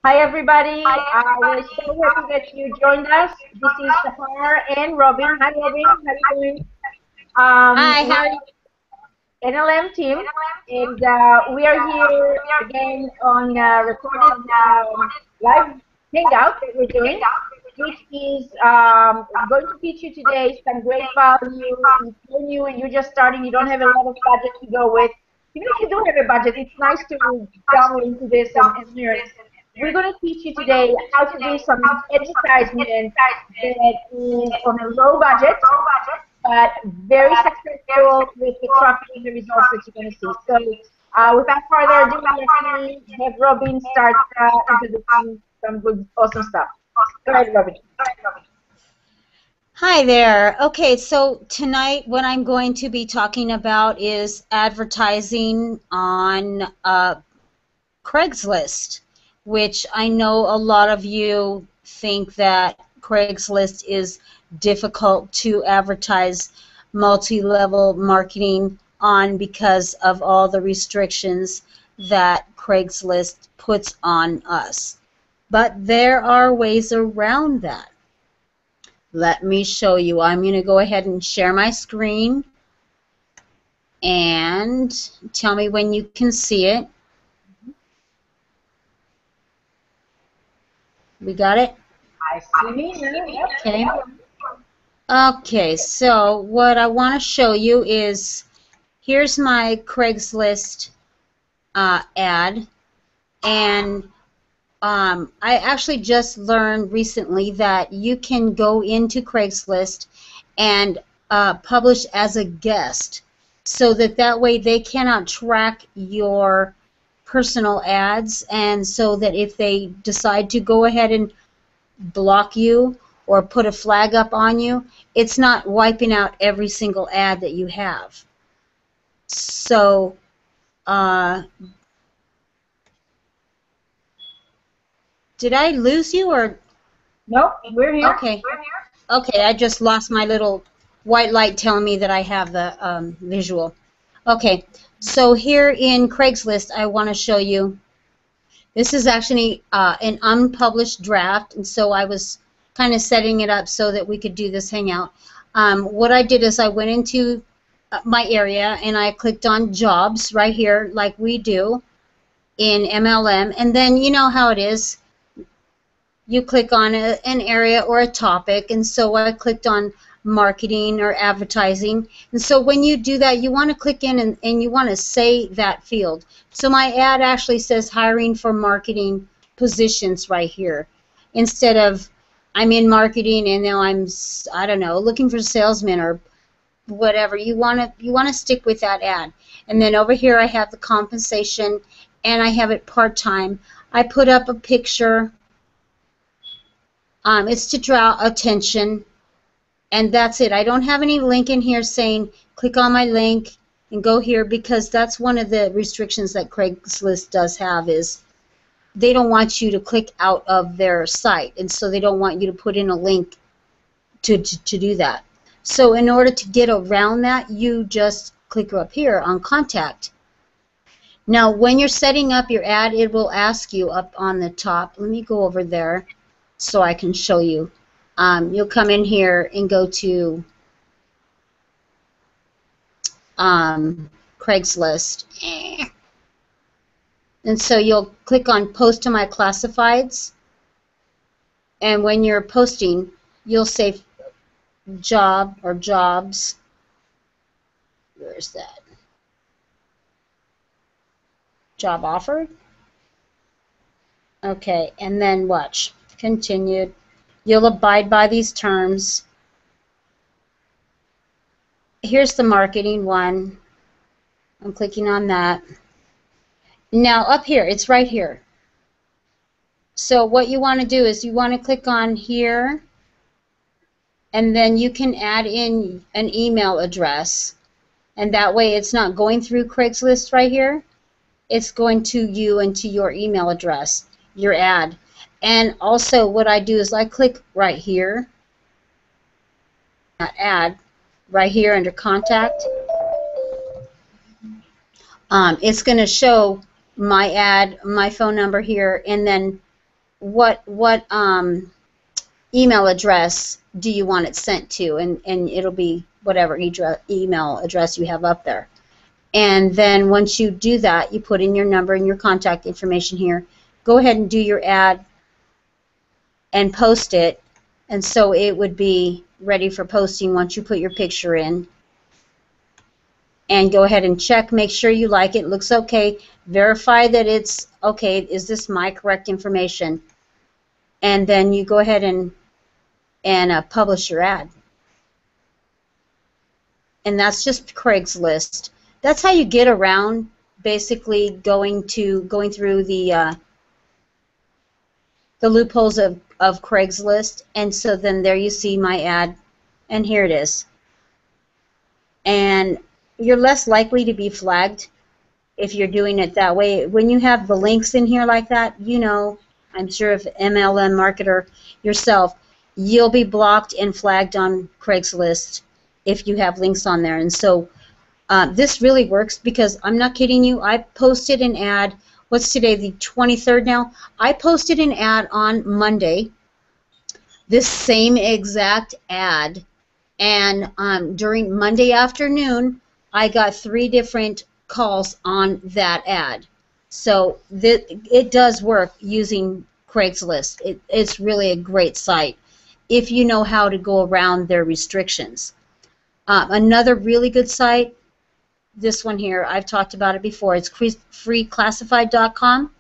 Hi everybody. We're so happy that you joined us. This is Sahar and Robin. Hi Robin, how are you doing? Hi, We how are are you? NLM team, and we are here again on recorded live hangout that we're doing, which is going to teach you today some great value. If you're new and you're just starting, you don't have a lot of budget to go with. Even if you do have a budget, it's nice to delve into this and learn. We're going to teach you today how to do some advertisement that is on a low budget, but very successful with the traffic and the results that you're going to see. So without further ado, let me have Robin start introducing some good, awesome stuff. Go ahead, Robin. Hi there. Okay, so tonight what I'm going to be talking about is advertising on Craigslist, which I know a lot of you think that Craigslist is difficult to advertise multi-level marketing on because of all the restrictions that Craigslist puts on us. But there are ways around that. Let me show you. I'm going to go ahead and share my screen and tell me when you can see it. We got it? I see me now. Yep. Okay. Okay, so what I want to show you is here's my Craigslist ad, and I actually just learned recently that you can go into Craigslist and publish as a guest, so that way they cannot track your personal ads, and so that if they decide to go ahead and block you or put a flag up on you, it's not wiping out every single ad that you have. So did I lose you or? Nope, we're here. Okay. Okay, I just lost my little white light telling me that I have the visual. Okay, so here in Craigslist, I want to show you. This is actually an unpublished draft, and so I was kind of setting it up so that we could do this hangout. What I did is I went into my area and I clicked on jobs right here, like we do in MLM, and then you know how it is. You click on an area or a topic, and so I clicked on marketing or advertising. And so when you do that, you want to click in and you want to say that field. So my ad actually says hiring for marketing positions right here, instead of I'm in marketing and now I don't know, looking for salesmen or whatever. You want to stick with that ad. And then over here I have the compensation, and I have it part-time. I put up a picture. It's to draw attention, and that's it. I don't have any link in here saying click on my link and go here, because that's one of the restrictions that Craigslist does have, is they don't want you to click out of their site, and so they don't want you to put in a link to do that. So in order to get around that, you just click up here on contact. Now when you're setting up your ad, it will ask you up on the top. Let me go over there so I can show you. You'll come in here and go to Craigslist. And so you'll click on post to my classifieds. And when you're posting, you'll say job or jobs. Where's that? Job offered. Okay, and then watch. Continued. You'll abide by these terms. Here's the marketing one. I'm clicking on that. Now up here, it's right here. So what you want to do is you want to click on here, and then you can add in an email address, and that way it's not going through Craigslist right here. It's going to you and to your email address, your ad. And also what I do is I click right here, ad, right here under contact. It's going to show my ad, my phone number here, and then what email address do you want it sent to, and it'll be whatever email address you have up there. And then once you do that, you put in your number and your contact information here. Go ahead and do your ad and post it, and so it would be ready for posting once you put your picture in. And go ahead and check, make sure you like it, looks okay, verify that it's okay, is this my correct information? And then you go ahead and publish your ad. And that's just Craigslist. That's how you get around basically going through the loopholes of Craigslist. And so then there you see my ad, and here it is. And you're less likely to be flagged if you're doing it that way. When you have the links in here like that, you know, I'm sure if MLM marketer yourself, you'll be blocked and flagged on Craigslist if you have links on there. And so this really works, because I'm not kidding you. I posted an ad. What's today, the 23rd now? I posted an ad on Monday, this same exact ad, and during Monday afternoon, I got 3 different calls on that ad. So it does work using Craigslist. It's really a great site if you know how to go around their restrictions. Another really good site, this one here, I've talked about it before. It's freeclassified.com.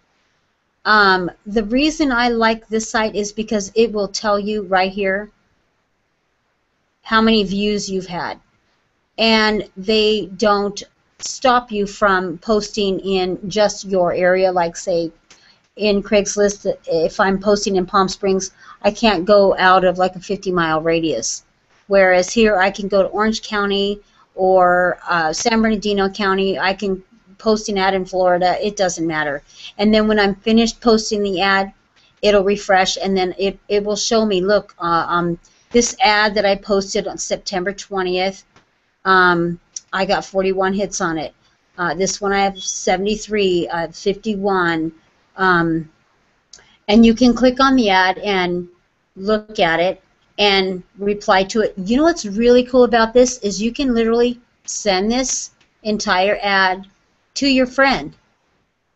The reason I like this site is because it will tell you right here how many views you've had. And they don't stop you from posting in just your area. Like, say, in Craigslist, if I'm posting in Palm Springs, I can't go out of like a 50-mile radius. Whereas here I can go to Orange County or San Bernardino County. I can post an ad in Florida. It doesn't matter. And then when I'm finished posting the ad, it'll refresh, and then it will show me, look, this ad that I posted on September 20th, I got 41 hits on it. This one I have 73, 51. And you can click on the ad and look at it and reply to it. You know what's really cool about this is you can literally send this entire ad to your friend.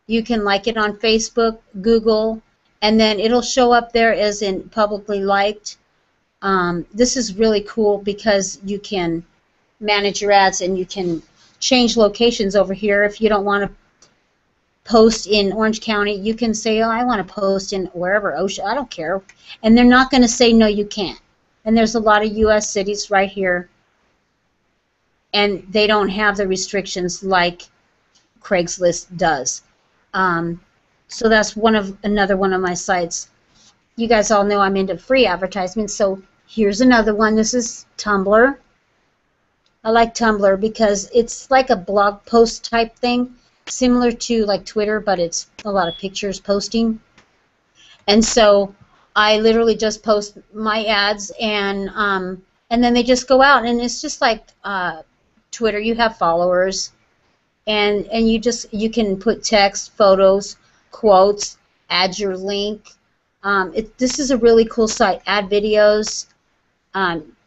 You can like it on Facebook, Google, and then it'll show up there as in publicly liked. This is really cool because you can manage your ads, and you can change locations over here. If you don't want to post in Orange County, you can say, oh, I want to post in wherever, Ocean, I don't care. And they're not going to say, no, you can't. And there's a lot of U.S. cities right here, and they don't have the restrictions like Craigslist does. So that's another one of my sites. You guys all know I'm into free advertisements, so here's another one. This is Tumblr. I like Tumblr because it's like a blog post type thing, similar to like Twitter, but it's a lot of pictures posting. And so I literally just post my ads, and then they just go out, and it's just like Twitter. You have followers, and you can put text, photos, quotes, add your link. This is a really cool site. Add videos.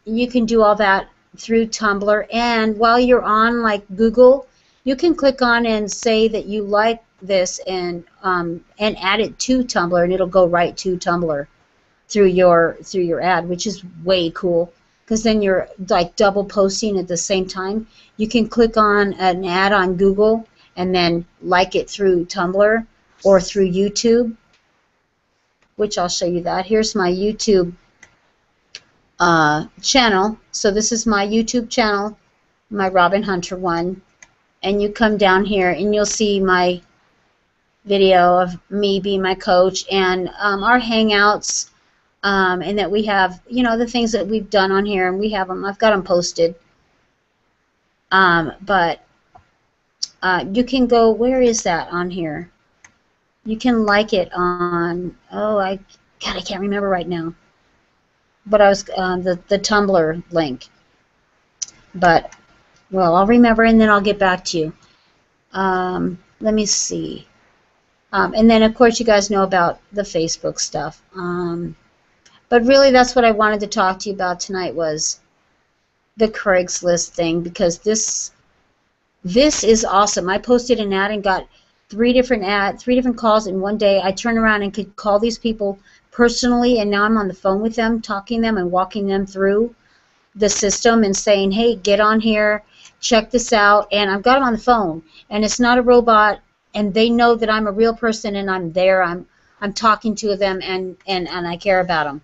You can do all that through Tumblr, and while you're on like Google, you can click on and say that you like this, and add it to Tumblr, and it'll go right to Tumblr through your ad, which is way cool, because then you're like double posting at the same time. You can click on an ad on Google and then like it through Tumblr or through YouTube, which I'll show you that. Here's my YouTube channel. So this is my YouTube channel, my Robin Hunter one, and you come down here and you'll see my video of me being my coach, and our hangouts, and that we have, you know, the things that we've done on here, and we have them. I've got them posted. But you can go, where is that on here? You can like it on, I can't remember right now. But I was the Tumblr link. But, well, I'll remember, and then I'll get back to you. Let me see. And then, of course, you guys know about the Facebook stuff. But really, that's what I wanted to talk to you about tonight was the Craigslist thing, because this is awesome. I posted an ad and got three different calls in one day. I turned around and could call these people personally, and now I'm on the phone with them, talking to them and walking them through the system and saying, hey, get on here, check this out. And I've got them on the phone, and it's not a robot, and they know that I'm a real person and I'm there. I'm talking to them, and I care about them.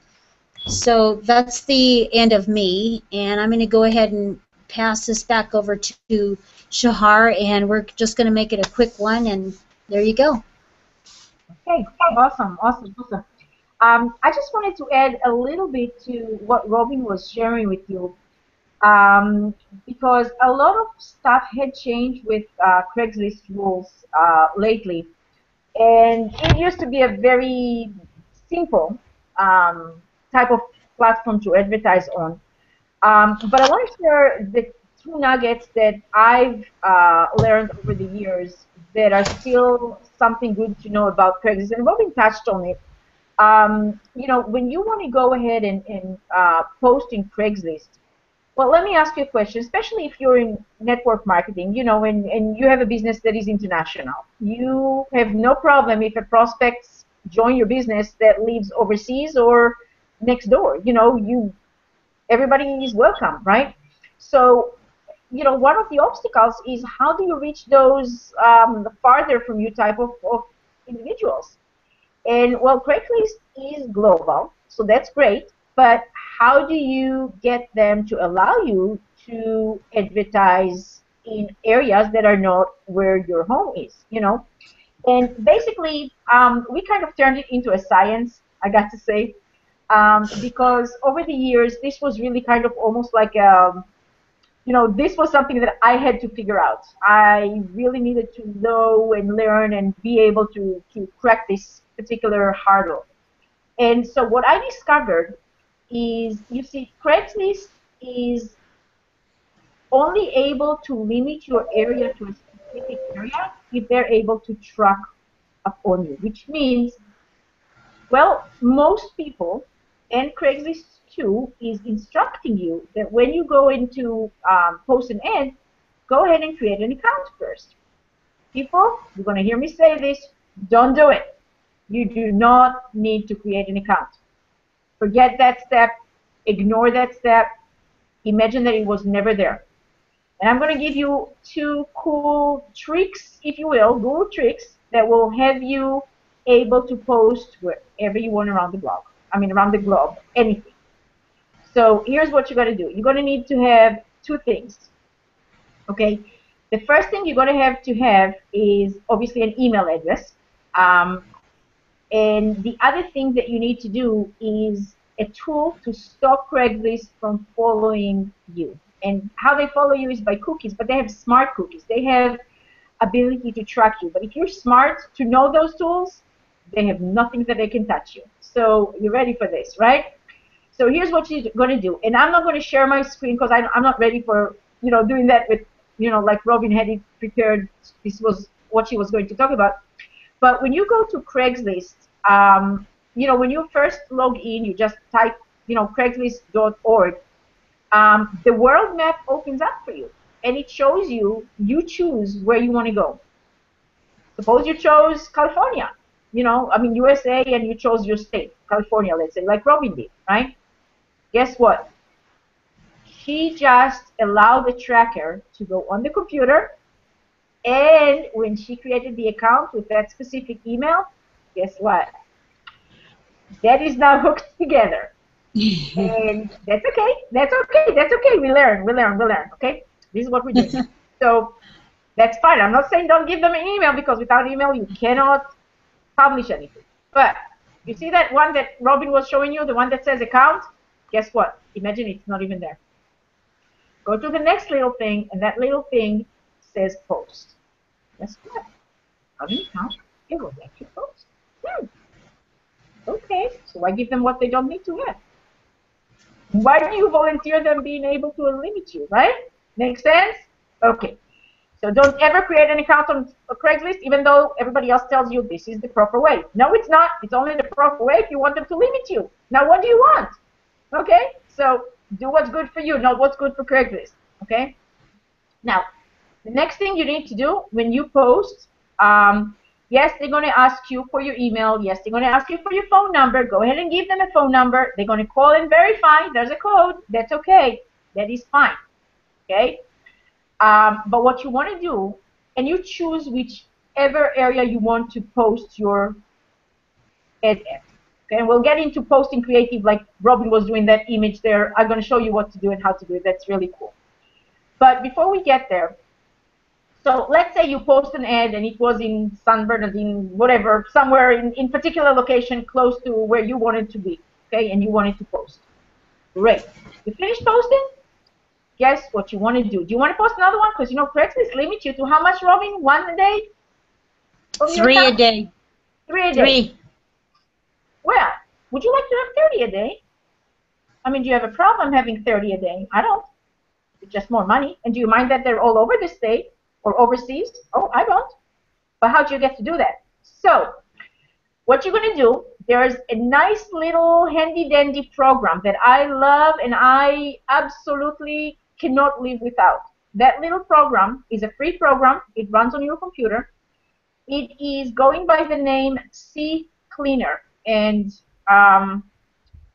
So that's the end of me, and I'm going to go ahead and pass this back over to Shahar, and we're just going to make it a quick one, and there you go. Okay, awesome, awesome, awesome. I just wanted to add a little bit to what Robin was sharing with you, because a lot of stuff had changed with Craigslist rules lately, and it used to be a very simple um, type of platform to advertise on. But I want to share the two nuggets that I've learned over the years that are still something good to know about Craigslist. And Robin touched on it. When you want to go ahead and post in Craigslist, well, let me ask you a question, especially if you're in network marketing, and you have a business that is international. You have no problem if a prospect join your business that lives overseas or next door. Everybody is welcome, right? So, one of the obstacles is how do you reach those farther from you type of individuals? And well, Craigslist is global, so that's great. But how do you get them to allow you to advertise in areas that are not where your home is? And basically, we kind of turned it into a science, I got to say, because over the years, this was really kind of almost like this was something that I had to figure out. I really needed to know and learn and be able to crack this particular hurdle. And so what I discovered is, you see, Craigslist is only able to limit your area to a specific area if they're able to track up on you, which means, well, most people, and Craigslist too, is instructing you that when you go into post an ad, go ahead and create an account first. People, you're going to hear me say this, don't do it. You do not need to create an account. Forget that step. Ignore that step. Imagine that it was never there. And I'm going to give you two cool tricks, if you will, Google tricks that will have you able to post wherever you want around the blog. Around the globe, anything. So here's what you're going to do. You're going to need to have two things. Okay. The first thing you're going to have is obviously an email address. And the other thing that you need to do is a tool to stop Craigslist from following you. And how they follow you is by cookies, but they have smart cookies. They have ability to track you. But if you're smart to know those tools, they have nothing that they can touch you. So you're ready for this, right? So here's what you're going to do. And I'm not going to share my screen because I'm not ready for doing that with, like Robin had it prepared. This was what she was going to talk about. But when you go to Craigslist, when you first log in, you just type, Craigslist.org. The world map opens up for you, and it shows you choose where you want to go. Suppose you chose California, USA, and you chose your state, California, let's say, like Robin did, right? Guess what? She just allowed the tracker to go on the computer, and when she created the account with that specific email, guess what? That is now hooked together. And that's okay. That's okay. That's okay. We learn. Okay? This is what we're doing. So that's fine. I'm not saying don't give them an email, because without email you cannot publish anything. But you see that one that Robin was showing you, the one that says account? Guess what? Imagine it's not even there. Go to the next little thing, and that little thing says post. Guess what? How do you count? It will let you post. Okay, so I give them what they don't need to have. Why do you volunteer them being able to limit you, right? Make sense? Okay. So don't ever create an account on Craigslist, even though everybody else tells you this is the proper way. No, it's not. It's only the proper way if you want them to limit you. Now, what do you want? Okay? So do what's good for you, not what's good for Craigslist. Okay? Now, the next thing you need to do when you post, yes, they're going to ask you for your email. Yes, they're going to ask you for your phone number. Go ahead and give them a phone number. They're going to call and verify. There's a code. That's okay. That is fine. Okay? But what you want to do, and you choose whichever area you want to post your ad at. Okay? And we'll get into posting creative like Robin was doing that image there. I'm going to show you what to do and how to do it. That's really cool. But before we get there, so let's say you post an ad and it was in San Bernardino, whatever, somewhere in particular location close to where you wanted to be, okay, and you wanted to post. Great. You finish posting? Guess what you want to do? Do you want to post another one? Because, you know, Craigslist limits you to how much, Robin? One a day? Three a day. 3 a day. 3. Well, would you like to have 30 a day? I mean, do you have a problem having 30 a day? I don't. It's just more money. And do you mind that they're all over the state? Or overseas? Oh, I don't. But how do you get to do that? So, what you're going to do, there's a nice little handy-dandy program that I love and I absolutely cannot live without. That little program is a free program. It runs on your computer. It is going by the name C Cleaner. And, I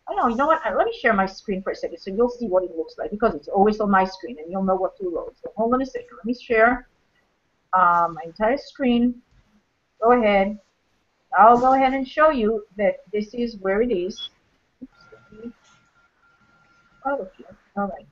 don't know, you know what? Let me share my screen for a second so you'll see what it looks like because it's always on my screen and you'll know what to load. So hold on a second. Let me share my entire screen. Go ahead. I'll go ahead and show you that this is where it is. Oops, oh, okay. All right.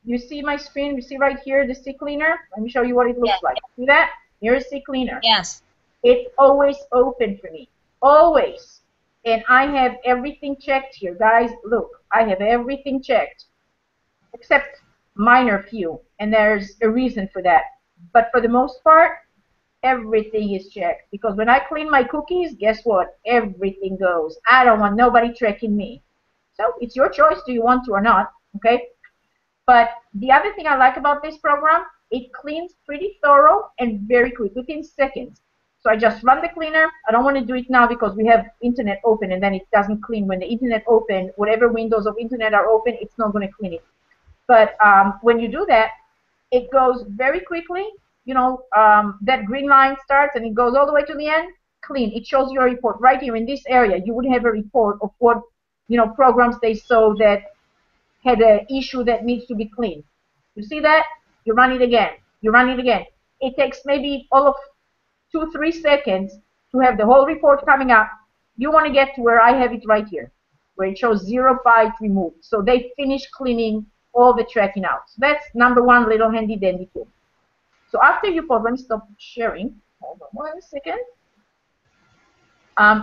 You see my screen? You see right here the C Cleaner? Let me show you what it looks like. See that? Here's C Cleaner. Yes. It's always open for me. Always. And I have everything checked here. Guys, look. I have everything checked. Except minor few, and there's a reason for that. But for the most part, everything is checked. Because when I clean my cookies, guess what? Everything goes. I don't want nobody tracking me. So it's your choice, do you want to or not, okay? But the other thing I like about this program, it cleans pretty thorough and very quick, within seconds. So I just run the cleaner. I don't want to do it now because we have internet open and then it doesn't clean. When the internet open, whatever windows of internet are open, it's not going to clean it. But when you do that, it goes very quickly. You know, that green line starts and it goes all the way to the end. Clean. It shows you a report right here in this area. You would have a report of what, you know, programs they saw that had an issue that needs to be cleaned. You see that? You run it again. You run it again. It takes maybe all of 2-3 seconds to have the whole report coming up. You want to get to where I have it right here, where it shows 0 bytes removed. So they finished cleaning all the tracking out. So that's number one little handy dandy tool. So after you post, let me stop sharing. Hold on 1 second.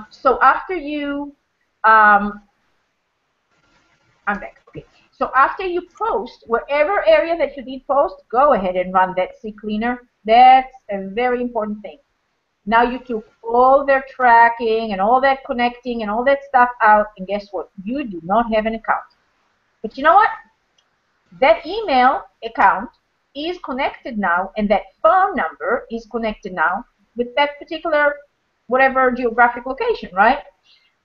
So after you, I'm back. Okay. So after you post, wherever area that you did post, go ahead and run that C Cleaner. That's a very important thing. Now you took all their tracking and all that connecting and all that stuff out, and guess what? You do not have an account. But you know what? That email account is connected now, and that phone number is connected now with that particular whatever geographic location, right?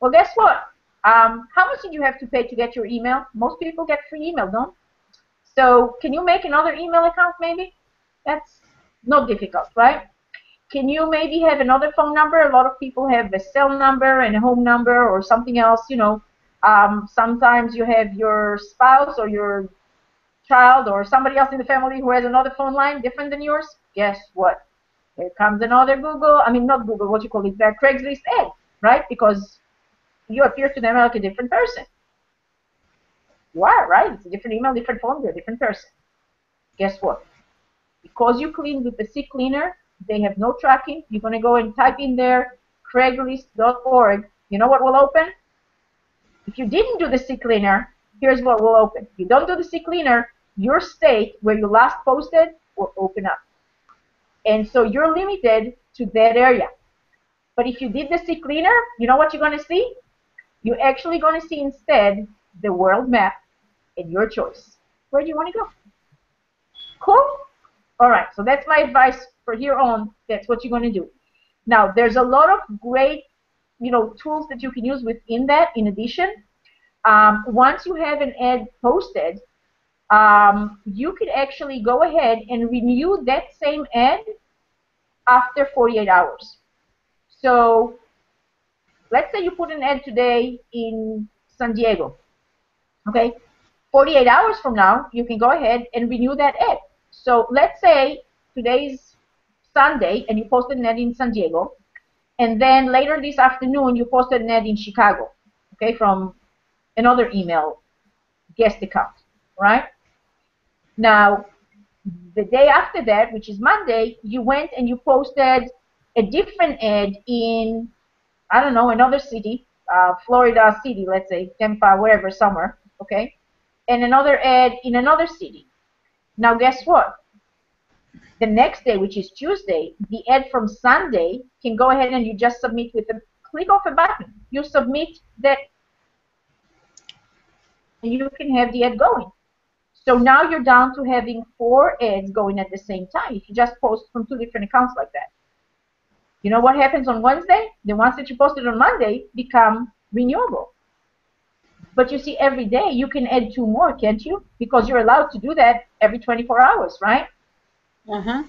Well, guess what? How much did you have to pay to get your email? Most people get free email, don't? So can you make another email account maybe? That's not difficult, right? Can you maybe have another phone number? A lot of people have a cell number and a home number or something else, you know. Sometimes you have your spouse or your child or somebody else in the family who has another phone line different than yours. Guess what? Here comes another Google, I mean not Google, what you call it, Craigslist ad, right? Because you appear to them like a different person. You are, right? It's a different email, different phone, you're a different person. Guess what? Because you clean with the C Cleaner, they have no tracking. You're going to go and type in there Craigslist.org. You know what will open? If you didn't do the C Cleaner, here's what will open. If you don't do the C Cleaner, your state where you last posted will open up. And so you're limited to that area. But if you did the C Cleaner, you know what you're going to see? You're actually going to see instead the world map and your choice. Where do you want to go? Cool? All right, so that's my advice for here on. That's what you're going to do. Now, there's a lot of great, tools that you can use within that. In addition, once you have an ad posted, you could actually go ahead and renew that same ad after 48 hours. So let's say you put an ad today in San Diego. Okay, 48 hours from now, you can go ahead and renew that ad. So let's say today's Sunday and you posted an ad in San Diego, and then later this afternoon you posted an ad in Chicago, okay, from another email guest account, right? Now, the day after that, which is Monday, you went and you posted a different ad in, I don't know, another city, Florida city, let's say, Tampa, wherever, somewhere, okay? And another ad in another city. Now, guess what? The next day, which is Tuesday, the ad from Sunday can go ahead and you just submit with a click of a button. You submit that, and you can have the ad going. So now you're down to having 4 ads going at the same time if you just post from 2 different accounts like that. You know what happens on Wednesday? The ones that you posted on Monday become renewable. But you see, every day you can add 2 more, can't you? Because you're allowed to do that every 24 hours, right? Uh-huh.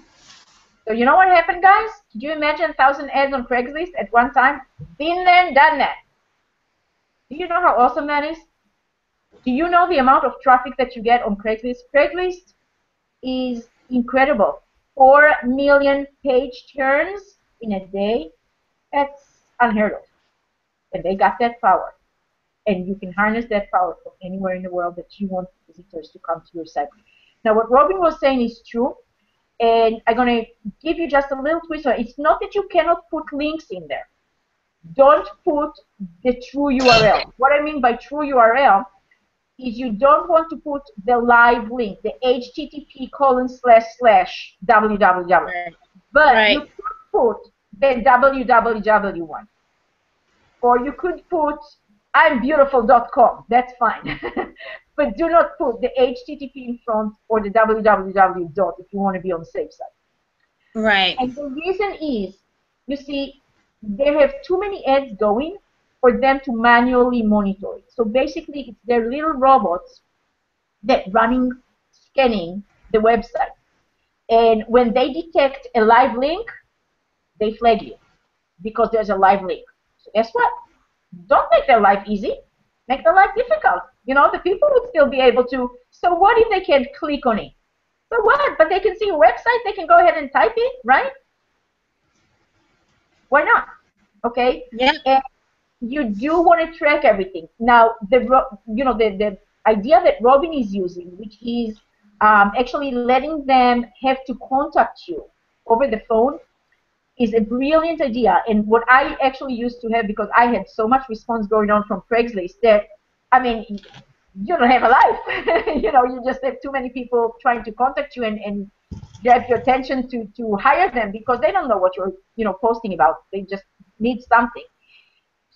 So you know what happened, guys? Could you imagine 1,000 ads on Craigslist at one time? Been there and done that. Do you know how awesome that is? Do you know the amount of traffic that you get on Craigslist? Craigslist is incredible. 4 million page turns in a day. That's unheard of. And they got that power. And you can harness that power from anywhere in the world that you want visitors to come to your site. Now, what Robin was saying is true. And I'm going to give you just a little twist on it. It's not that you cannot put links in there. Don't put the true URL. What I mean by true URL is you don't want to put the live link, the http://www. But you could put the www one. Or you could put I'mBeautiful.com. That's fine. But do not put the http in front or the www dot if you want to be on the safe side. Right. And the reason is, you see, they have too many ads going for them to manually monitor it. So basically, it's their little robots that scanning the website. And when they detect a live link, they flag you because there's a live link. So guess what? Don't make their life easy. Make their life difficult. The people would still be able to. So what if they can't click on it? So what? But they can see your website. They can go ahead and type it, right? Why not? Okay. Yeah. And you do want to track everything. Now, the idea that Robin is using, which is actually letting them have to contact you over the phone, is a brilliant idea. And what I actually used to have, because I had so much response going on from Craigslist that, I mean, you don't have a life. You just have too many people trying to contact you and grab your attention to hire them because they don't know what you're posting about. They just need something.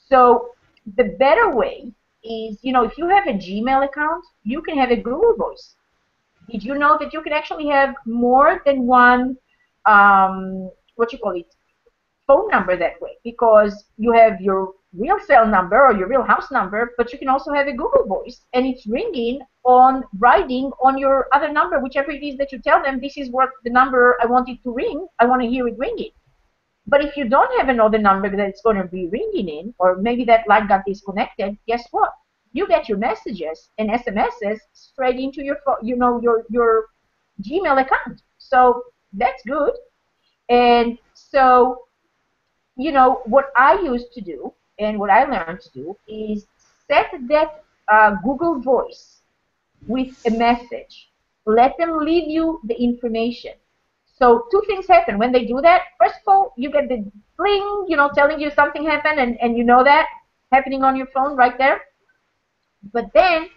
So the better way is, if you have a Gmail account, you can have a Google Voice. Did you know that you can actually have more than one, phone number that way? Because you have your real cell number or your real house number, but you can also have a Google Voice, and it's ringing writing on your other number, whichever it is that you tell them, this is what the number I want it to ring. I want to hear it ringing. But if you don't have another number that it's going to be ringing in, or maybe that line got disconnected, guess what? You get your messages and SMSs straight into your your Gmail account. So that's good. And so, what I used to do and what I learned to do is set that Google Voice with a message. Let them leave you the information. So 2 things happen when they do that. First of all, you get the bling, telling you something happened, and you know that happening on your phone right there. But then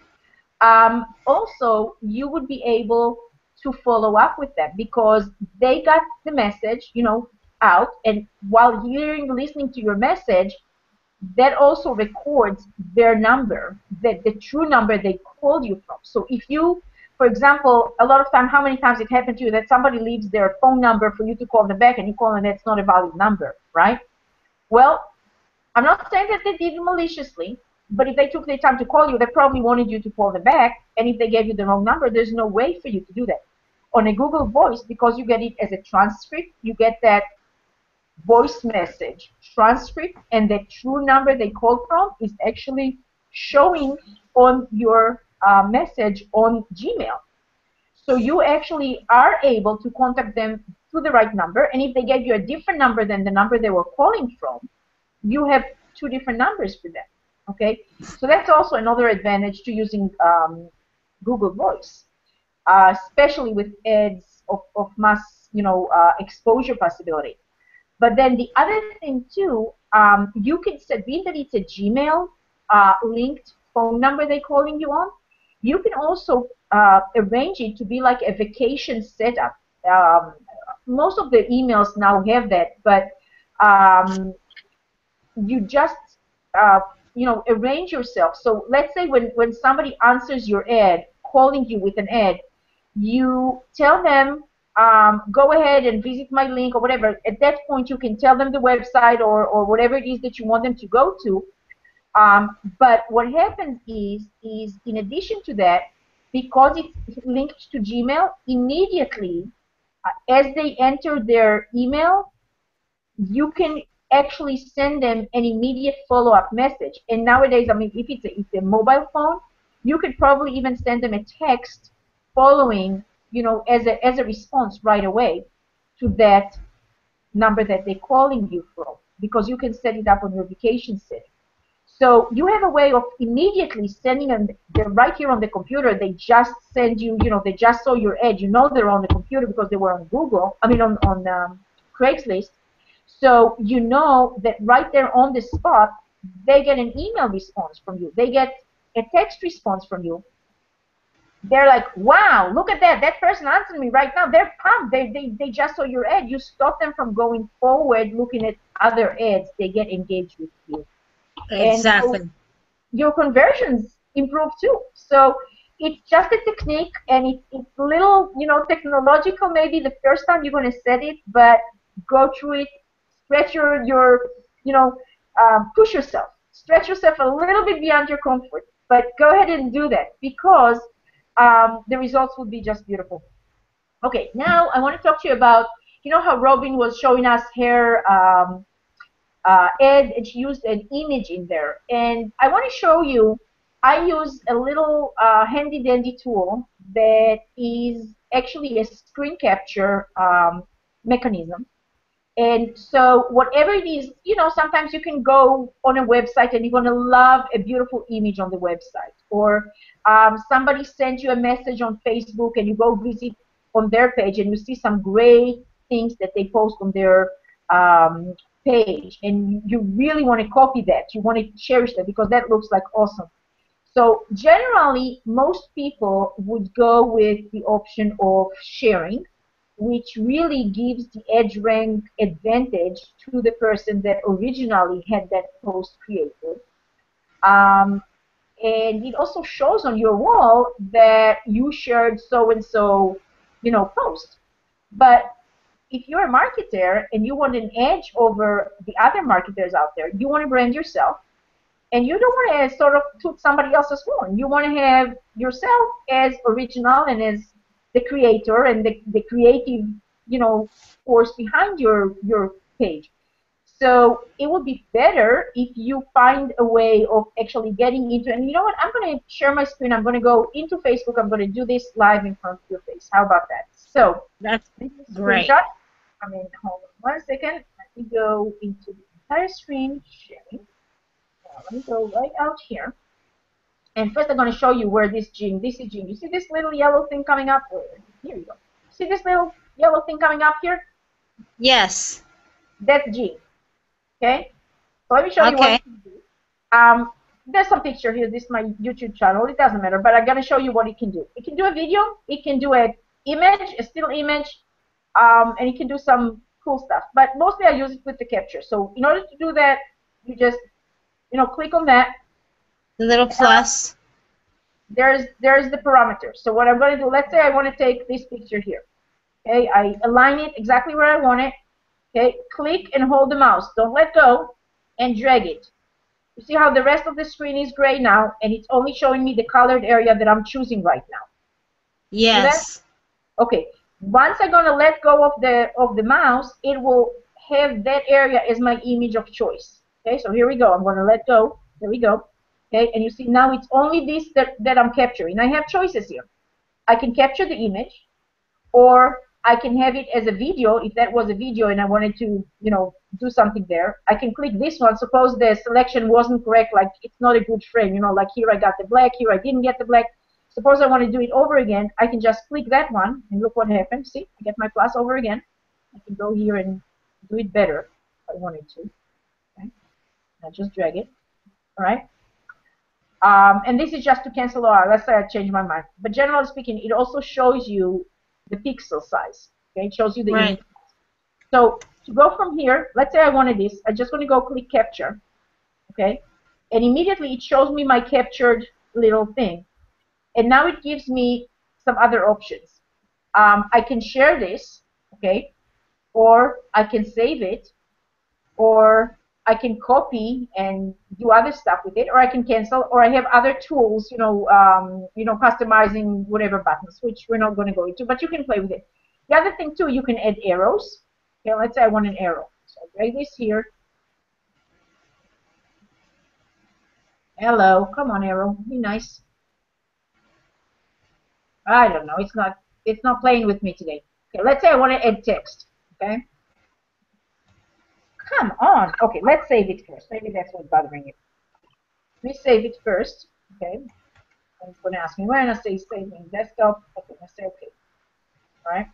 also you would be able to follow up with them because they got the message, out, and while listening to your message, that also records their number, the true number they called you from. So if you for example, a lot of time, how many times it happened to you that somebody leaves their phone number for you to call them back and you call and it's not a valid number, right? Well, I'm not saying that they did it maliciously, but if they took their time to call you, they probably wanted you to call them back. And if they gave you the wrong number, there's no way for you to do that. On a Google Voice, because you get it as a transcript, you get that voice message transcript, and the true number they called from is actually showing on your message on Gmail. So you actually are able to contact them to the right number, and if they gave you a different number than the number they were calling from, you have two different numbers for them. Okay, so that's also another advantage to using Google Voice, especially with ads of mass, exposure possibility. But then the other thing too, you can set, being that it's a Gmail linked phone number they're calling you on, you can also arrange it to be like a vacation setup. Most of the emails now have that, but you just arrange yourself. So let's say when somebody answers your ad, calling you with an ad, you tell them, go ahead and visit my link or whatever. At that point, you can tell them the website or whatever it is that you want them to go to. But what happens is in addition to that, because it's linked to Gmail, immediately as they enter their email, you can actually send them an immediate follow-up message. And nowadays, I mean, if it's a mobile phone, you could probably even send them a text following, as a response right away to that number that they're calling you from, because you can set it up on your vacation setting. So you have a way of immediately sending them. They're right here on the computer. They just send you, they just saw your ad. They're on the computer because they were on Google. I mean, on Craigslist. So you know that right there on the spot, they get an email response from you. They get a text response from you. They're like, wow, look at that. That person answered me right now. They're pumped. They just saw your ad. You stop them from going forward looking at other ads. They get engaged with you. Exactly. And so your conversions improve too. So it's just a technique, and it's a little, technological maybe the first time you're going to set it, but go through it, stretch your push yourself. Stretch yourself a little bit beyond your comfort, but go ahead and do that because the results will be just beautiful. Okay, now I want to talk to you about, how Robin was showing us her ad, and she used an image in there. And I want to show you, I use a little handy-dandy tool that is actually a screen capture mechanism. And so whatever it is, sometimes you can go on a website and you're going to love a beautiful image on the website. Or somebody sent you a message on Facebook and you go visit on their page and you see some great things that they post on their page. And you really want to copy that. You want to cherish that because that looks like awesome. So generally, most people would go with the option of sharing, which really gives the EdgeRank advantage to the person that originally had that post created. And it also shows on your wall that you shared so-and-so, post. But if you're a marketer and you want an edge over the other marketers out there, you want to brand yourself, and you don't want to sort of toot somebody else's horn. You want to have yourself as original and as the creator and the creative, force behind your page. So it would be better if you find a way of actually getting into, and you know what, I'm going to share my screen. I'm going to go into Facebook. I'm going to do this live in front of your face. How about that? So that's this is a great. screenshot. Hold on 1 second. Let me go into the entire screen sharing. Let me go right out here. And first I'm going to show you where this is Jim. You see this little yellow thing coming up? Here you go. See this little yellow thing coming up here? Yes. That's Jim. Okay? So let me show you what it can do. There's some picture here. This is my YouTube channel. It doesn't matter, but I'm going to show you what it can do. It can do a video. It can do an image, a still image, and it can do some cool stuff. But mostly I use it with the capture. So in order to do that, you just, click on that. The little plus. there's the parameters. So what I'm going to do, let's say I want to take this picture here. Okay, I align it exactly where I want it. Okay, click and hold the mouse. Don't let go, and drag it. You see how the rest of the screen is gray now, and it's only showing me the colored area that I'm choosing right now. See that? Yes. Okay. Once I'm gonna let go of the mouse, it will have that area as my image of choice. Okay, so here we go. I'm gonna let go. There we go. Okay, and you see now it's only this that I'm capturing. I have choices here. I can capture the image, or I can have it as a video. If that was a video and I wanted to, do something there, I can click this one. Suppose the selection wasn't correct, like it's not a good frame, like here I got the black, here I didn't get the black. Suppose I want to do it over again, I can just click that one and look what happens. See, I get my plus over again. I can go here and do it better if I wanted to. Okay, I just drag it. All right. And this is just to cancel out. Let's say I change my mind. But generally speaking, it also shows you the pixel size. Okay, it shows you the image. So to go from here, let's say I wanted this. I just want to go click capture. Okay, and immediately it shows me my captured little thing. And now it gives me some other options. I can share this, okay, or I can save it, or I can copy and do other stuff with it, or I can cancel, or I have other tools, customizing whatever buttons, which we're not going to go into, but you can play with it. The other thing too, you can add arrows. Okay, let's say I want an arrow. So I drag this here. Hello, come on, arrow, be nice. I don't know, it's not playing with me today. Okay, let's say I want to add text. Okay. Come on. Okay, let's save it first. Maybe that's what's bothering you. We save it first. Okay. And it's going to ask me when I say save in desktop. Okay, I say okay. All right.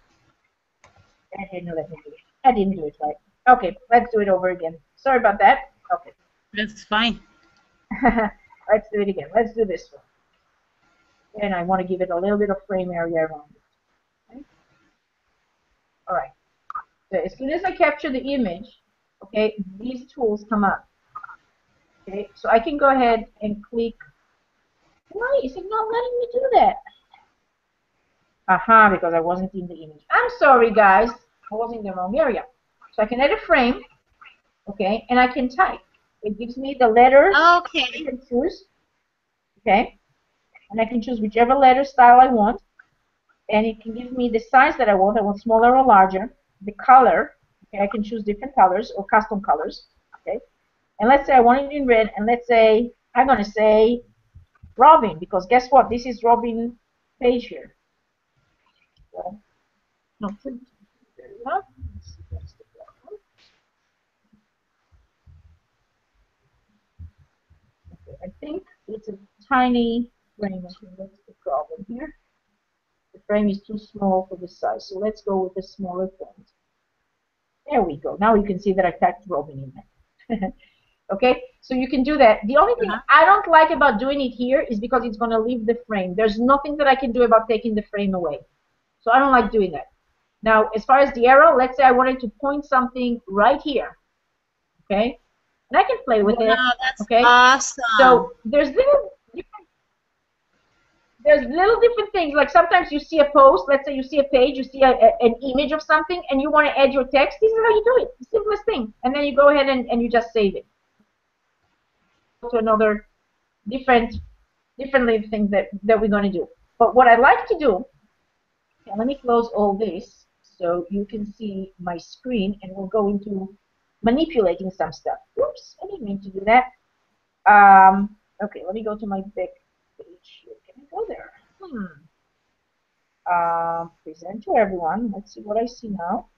That didn't let me do it. I didn't do it right. Okay, let's do it over again. Sorry about that. Okay. That's fine. Let's do it again. Let's do this one. And I want to give it a little bit of frame area around it. Okay. All right. So as soon as I capture the image, okay, these tools come up. Okay, so I can go ahead and click. Why is it not letting me do that? Aha, because I wasn't in the image. I'm sorry, guys. I was in the wrong area. So I can add a frame, okay, and I can type. It gives me the letters Okay. I can choose, okay, and I can choose whichever letter style I want, and it can give me the size that I want. I want smaller or larger. The color, okay, I can choose different colors or custom colors, okay. And let's say I want it in red, and let's say I'm going to say Robin, because guess what? This is Robin page here. Well, no, okay, I think it's a tiny frame. I think that's the problem here. The frame is too small for this size, so let's go with a smaller font. There we go. Now you can see that I typed Robin in there. Okay, so you can do that. The only thing I don't like about doing it here is because it's going to leave the frame. There's nothing that I can do about taking the frame away. So I don't like doing that. Now, as far as the arrow, let's say I wanted to point something right here. Okay, and I can play with it. That's okay, awesome. So there's little different things. Like sometimes you see a post, let's say you see a page, you see an image of something, and you want to add your text. This is how you do it. The simplest thing. And then you go ahead and you just save it to another different things that we're going to do. But what I like to do, okay, let me close all this so you can see my screen, and we'll go into manipulating some stuff. Oops, I didn't mean to do that. Okay, let me go to my back page here. Can I go there? Present to everyone. Let's see what I see now.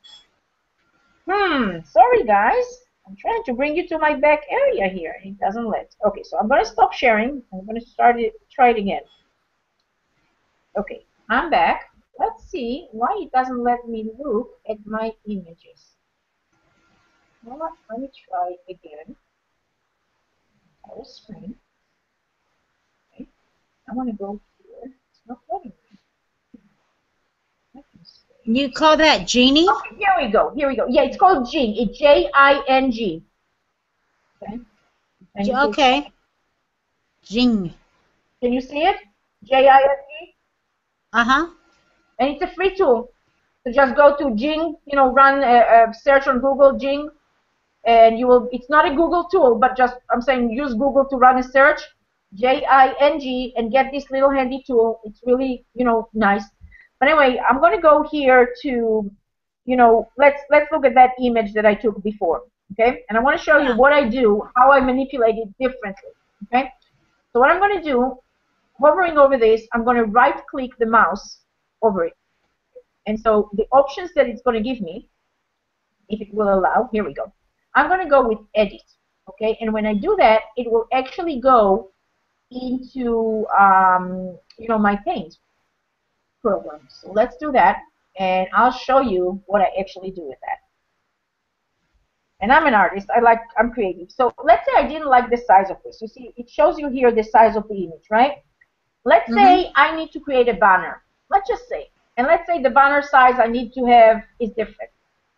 Sorry guys. I'm trying to bring you to my back area here. It doesn't let. Okay, so I'm going to stop sharing. I'm going to try it again. Okay, I'm back. Let's see why it doesn't let me look at my images. You know what? Let me try again. Our screen. Okay, I want to go here. It's not letting me. You call that Genie? Okay, here we go. Here we go. Yeah, it's called Jing. It's J-I-N-G. Okay. Okay. Jing. Can you see it? JING. Uh-huh. And it's a free tool. So just go to Jing, run a search on Google Jing, and you will. It's not a Google tool, but just I'm saying use Google to run a search, JING, and get this little handy tool. It's really nice. But anyway, I'm going to go here to, let's look at that image that I took before, okay? And I want to show you what I do, how I manipulate it differently, okay? So what I'm going to do, hovering over this, I'm going to right-click the mouse over it. And so the options that it's going to give me, if it will allow, here we go. I'm going to go with Edit, okay? And when I do that, it will actually go into, my Paint program. So let's do that, and I'll show you what I actually do with that. And I'm an artist. I'm creative. So let's say I didn't like the size of this. You see, it shows you here the size of the image, right? Let's say I need to create a banner. Let's just say. And let's say the banner size I need to have is different.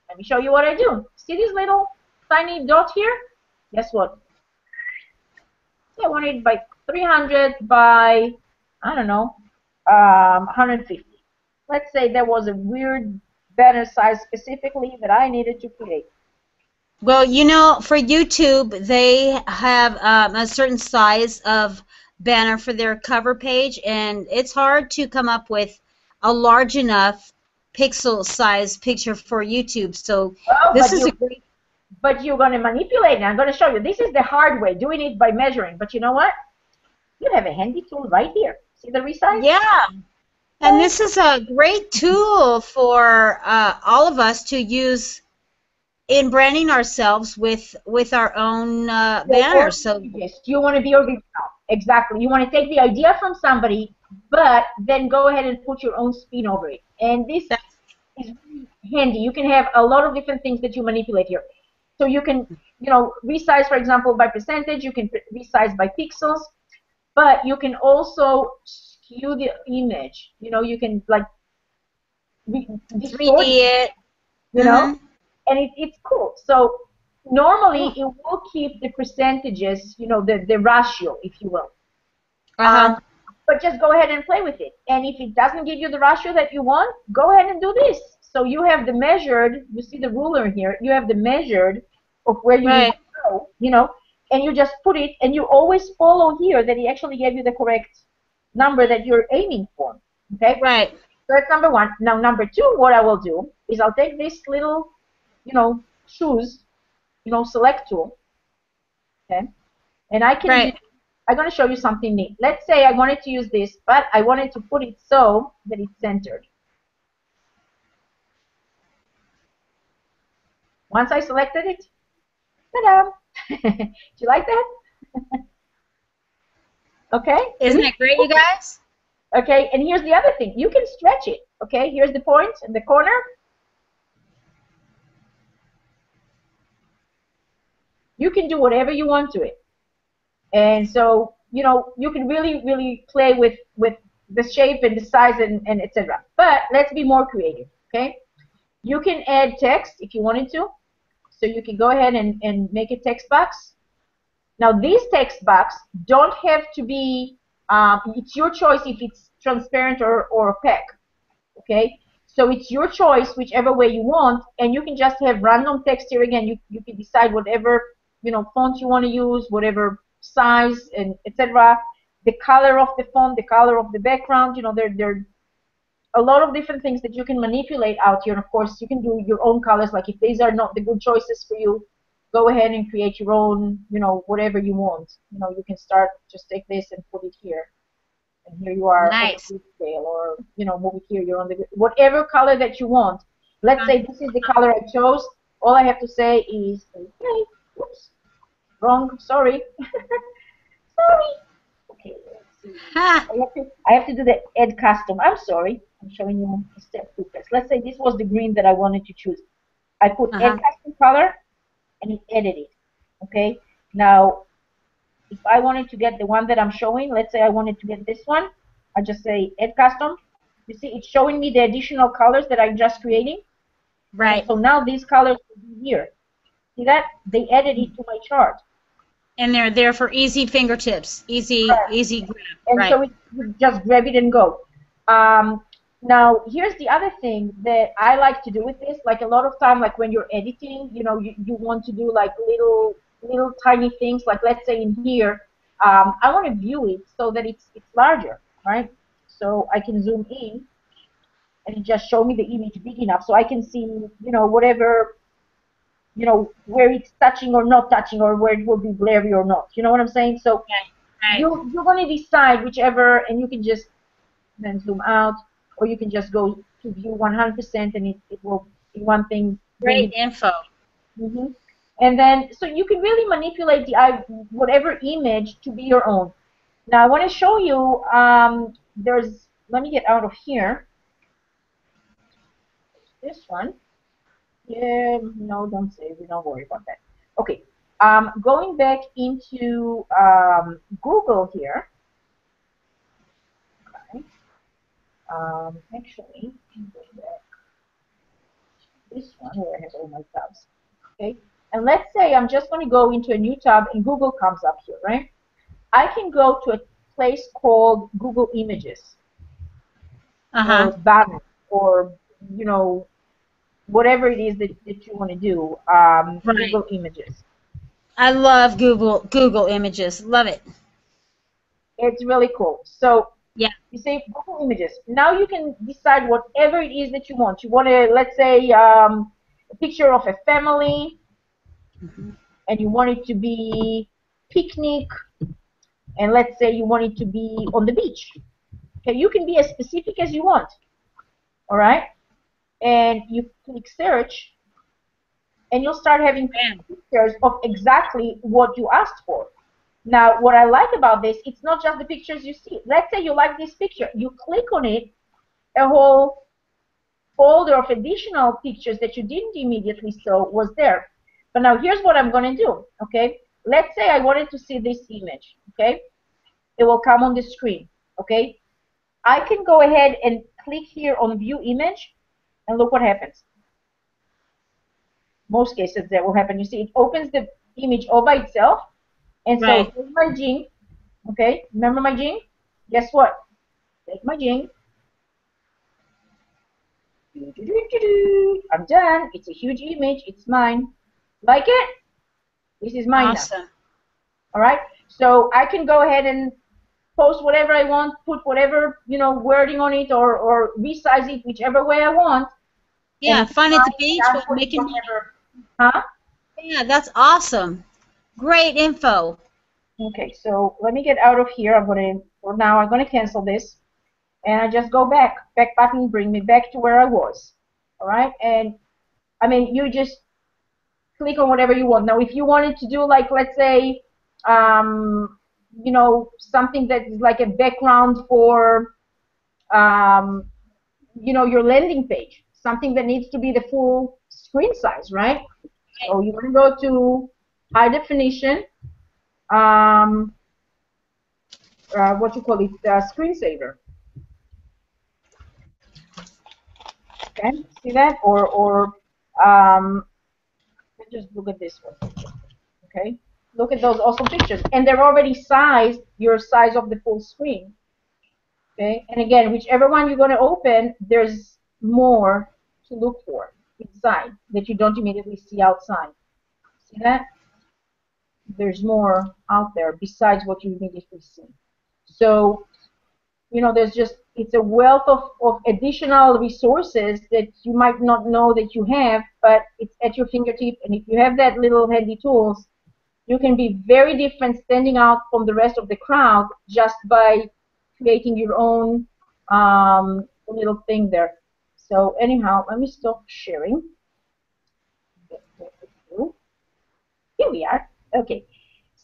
Let me show you what I do. See this little tiny dot here? Guess what? I want it by 300 by, I don't know, 150. Let's say there was a weird banner size specifically that I needed to create. Well, for YouTube, they have a certain size of banner for their cover page, and it's hard to come up with a large enough pixel size picture for YouTube. So this is a great. But you're going to manipulate it. I'm going to show you. This is the hard way, doing it by measuring. But you know what? You have a handy tool right here. See the resize? Yeah. And this is a great tool for all of us to use in branding ourselves with our own banners. So yes, you want to be original. Exactly. You want to take the idea from somebody, but then go ahead and put your own spin over it. And this is really handy. You can have a lot of different things that you manipulate here. So you can, resize, for example, by percentage. You can resize by pixels, but you can also skew the image. You can like 3D it. And it's cool. So normally it will keep the percentages, the ratio, if you will. But just go ahead and play with it. And if it doesn't give you the ratio that you want, go ahead and do this. So you have the measured, you see the ruler here, you have the measured of where you need to go, and you just put it, and you always follow here that he actually gave you the correct number that you're aiming for, okay? Right. So that's number one. Now, number two, what I will do is I'll take this little, choose, select tool, okay? And I can I'm going to show you something neat. Let's say I wanted to use this, but I wanted to put it so that it's centered. Once I selected it, ta-da! Do you like that? Okay? Isn't it great, you guys? Okay, and here's the other thing. You can stretch it. Okay, here's the point in the corner. You can do whatever you want to it. And so, you can really, really play with the shape and the size and etc. But let's be more creative, okay? You can add text if you wanted to. So you can go ahead and make a text box. Now, these text box don't have to be, it's your choice if it's transparent or opaque, okay? So it's your choice, whichever way you want, and you can just have random text here again. You can decide whatever, font you want to use, whatever size, and etc. The color of the font, the color of the background, there are a lot of different things that you can manipulate out here. And of course, you can do your own colors. Like if these are not the good choices for you, go ahead and create your own, whatever you want. You can start, just take this and put it here. And here you are on the scale, or, move it here, you're on the, whatever color that you want. Let's say this is the color I chose. All I have to say is, okay, oops, wrong, sorry. Sorry. Okay, let's see. I have to do the add custom. I'm sorry. I'm showing you a step too fast. Let's say this was the green that I wanted to choose. I put add custom color, and it added it. Okay. Now, if I wanted to get the one that I'm showing, let's say I wanted to get this one, I just say add custom. You see, it's showing me the additional colors that I'm just creating. Right. And so now these colors will be here. See that? They added it to my chart. And they're there for easy fingertips, easy grab. And Right. so you just grab it and go. Um, Now, here's the other thing that I like to do with this. Like a lot of time, like when you're editing, you want to do like little tiny things. Like let's say in here, I want to view it so that it's larger, right? So I can zoom in and it just show me the image big enough so I can see, whatever, where it's touching or not touching or where it will be blurry or not. You know what I'm saying? So Right. you're going to decide whichever, and you can just then zoom out, or you can just go to view 100% and it will in one thing bring Great it. info. hmm And then, so you can really manipulate the whatever image to be your own. Now, I want to show you, let me get out of here. This one. Yeah, no, don't save it. Don't worry about that. Okay. Going back into Google here. Okay. Actually, going back this one where I have all my tabs. Okay. And let's say I'm just going to go into a new tab and Google comes up here, right? I can go to a place called Google Images Uh-huh. or Banner or, you know, whatever it is that you want to do, Right. Google Images. I love Google Images. Love it. It's really cool. So Yeah. you say Google Images. Now you can decide whatever it is that you want. You want to, let's say, a picture of a family, and you want it to be picnic, and let's say you want it to be on the beach. Okay, you can be as specific as you want. All right, and you click search, and you'll start having Man. pictures of exactly what you asked for. Now, what I like about this, it's not just the pictures you see. Let's say you like this picture. You click on it, a whole folder of additional pictures that you didn't immediately saw was there. But now here's what I'm going to do, okay? Let's say I wanted to see this image, okay? It will come on the screen, okay? I can go ahead and click here on view image, and look what happens. Most cases that will happen. You see, it opens the image all by itself. And so Right. here's my gene, okay? Remember my gene? Guess what? Take my gene. I'm done. It's a huge image. It's mine. Like it? This is mine now. Awesome. All right. So I can go ahead and post whatever I want, put whatever wording on it, or resize it whichever way I want. And Yeah, it's fun at the mine. beach I'm with putting making money. whatever. Huh? Yeah, that's awesome. Great info. Okay. So let me get out of here. For now, I'm gonna cancel this, and I just go back button, bring me back to where I was. All right. And I mean, you just click on whatever you want. Now, if you wanted to do like, let's say, something that is like a background for, um, your landing page, something that needs to be the full screen size, right? So you want to go to high definition, um, what you call it, screensaver. Okay, see that? Or let's just look at this one. Okay, look at those awesome pictures, and they're already sized your size of the full screen. Okay, and again, whichever one you're going to open, there's more to look for inside that you don't immediately see outside. See that? There's more out there besides what you immediately see. So, there's just, it's a wealth of additional resources that you might not know that you have, but it's at your fingertip. And if you have that little handy tools, you can be very different standing out from the rest of the crowd just by creating your own little thing there. So anyhow, let me stop sharing. Here we are. Okay.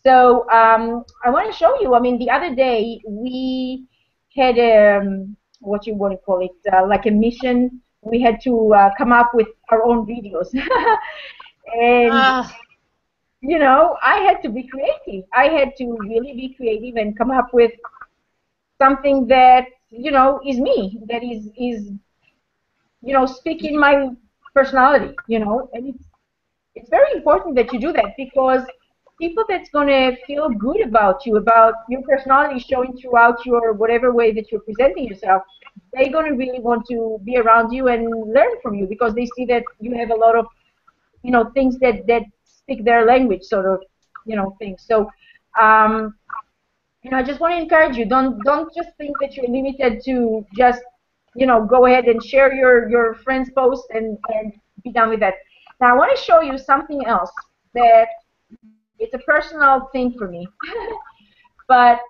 So I want to show you. I mean, the other day we had what you want to call it, like a mission. We had to come up with our own videos, and Ah, I had to be creative. I had to really be creative and come up with something that is me, that is speaking my personality. And it's very important that you do that because people that's going to feel good about you, about your personality showing throughout your whatever way that you're presenting yourself. They're going to really want to be around you and learn from you because they see that you have a lot of, things that speak their language, sort of, things. So, um, I just want to encourage you. Don't just think that you're limited to just, go ahead and share your friend's post and be done with that. Now, I want to show you something else that it's a personal thing for me, but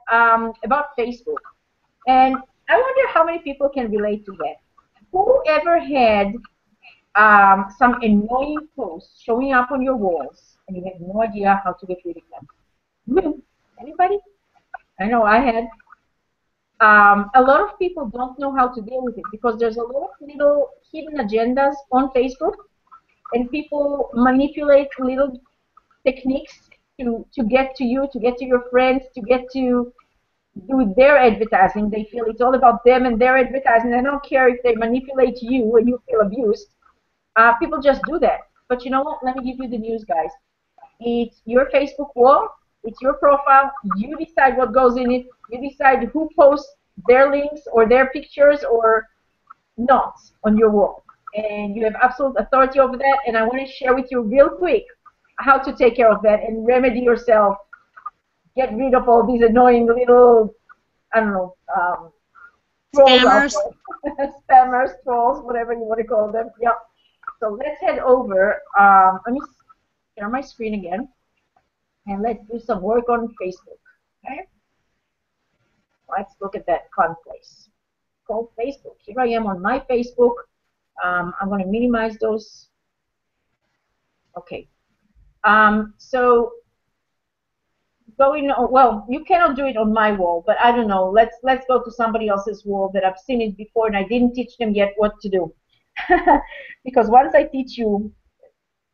about Facebook. And I wonder how many people can relate to that. Who ever had some annoying posts showing up on your walls and you had no idea how to get rid of them? Anybody? I know I had. A lot of people don't know how to deal with it because there's a lot of little hidden agendas on Facebook, and people manipulate little techniques to get to you, to get to your friends, to get to do their advertising. They feel it's all about them and their advertising. I don't care if they manipulate you and you feel abused. People just do that. But you know what? Let me give you the news, guys. It's your Facebook wall. It's your profile. You decide what goes in it. You decide who posts their links or their pictures or not on your wall. And you have absolute authority over that. And I want to share with you real quick how to take care of that and remedy yourself. Get rid of all these annoying little, I don't know, trolls out Spammers. there. Spammers, trolls, whatever you want to call them. Yeah. So let's head over. Let me share my screen again. And let's do some work on Facebook. Okay? Let's look at that fun place called Facebook. Here I am on my Facebook. I'm going to minimize those. Okay. So going on, well, you cannot do it on my wall, but I don't know. Let's go to somebody else's wall that I've seen it before and I didn't teach them yet what to do. Because once I teach you,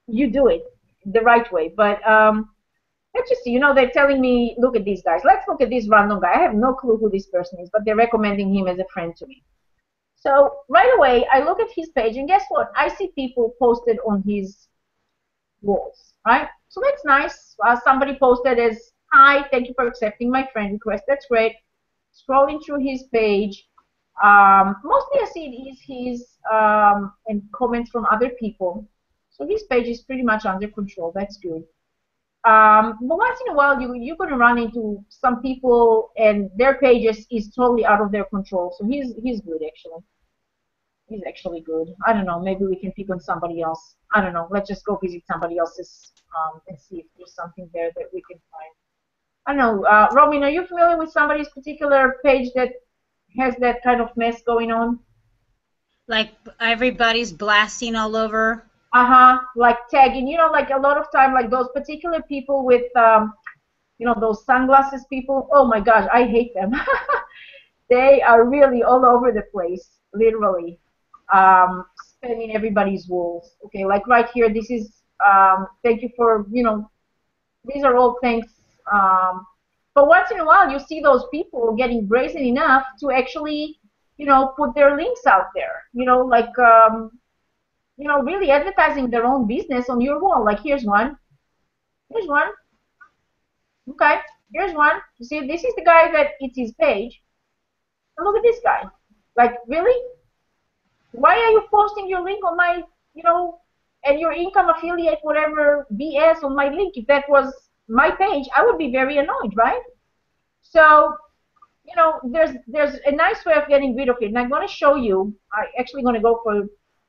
you do it the right way. But let's just see. They're telling me, look at these guys. Let's look at this random guy. I have no clue who this person is, but they're recommending him as a friend to me. So right away, I look at his page, and guess what? I see people posted on his walls, right? So that's nice. Somebody posted as, hi, thank you for accepting my friend request. That's great. Scrolling through his page, mostly I see it is his and comments from other people. So his page is pretty much under control. That's good. But once in a while, you're going to run into some people, and their pages is totally out of their control. So he's good, actually. He's actually good. I don't know. Maybe we can pick on somebody else. I don't know. Let's just go visit somebody else's and see if there's something there that we can find. I don't know. Robin, are you familiar with somebody's particular page that has that kind of mess going on? Like everybody's blasting all over. Like tagging. Like a lot of time, like those particular people with, those sunglasses people. Oh my gosh, I hate them. They are really all over the place, literally, spamming everybody's walls. Okay, like right here, this is, thank you for, these are all things. But once in a while, you see those people getting brazen enough to actually, put their links out there. Like, really advertising their own business on your wall. Like, here's one. Here's one. Okay, here's one. You see, this is the guy that it's his page. And look at this guy. Like, really? Why are you posting your link on my, and your income affiliate, whatever, BS on my link? If that was my page, I would be very annoyed, right? So, there's a nice way of getting rid of it. And I'm going to show you. I'm actually going to go for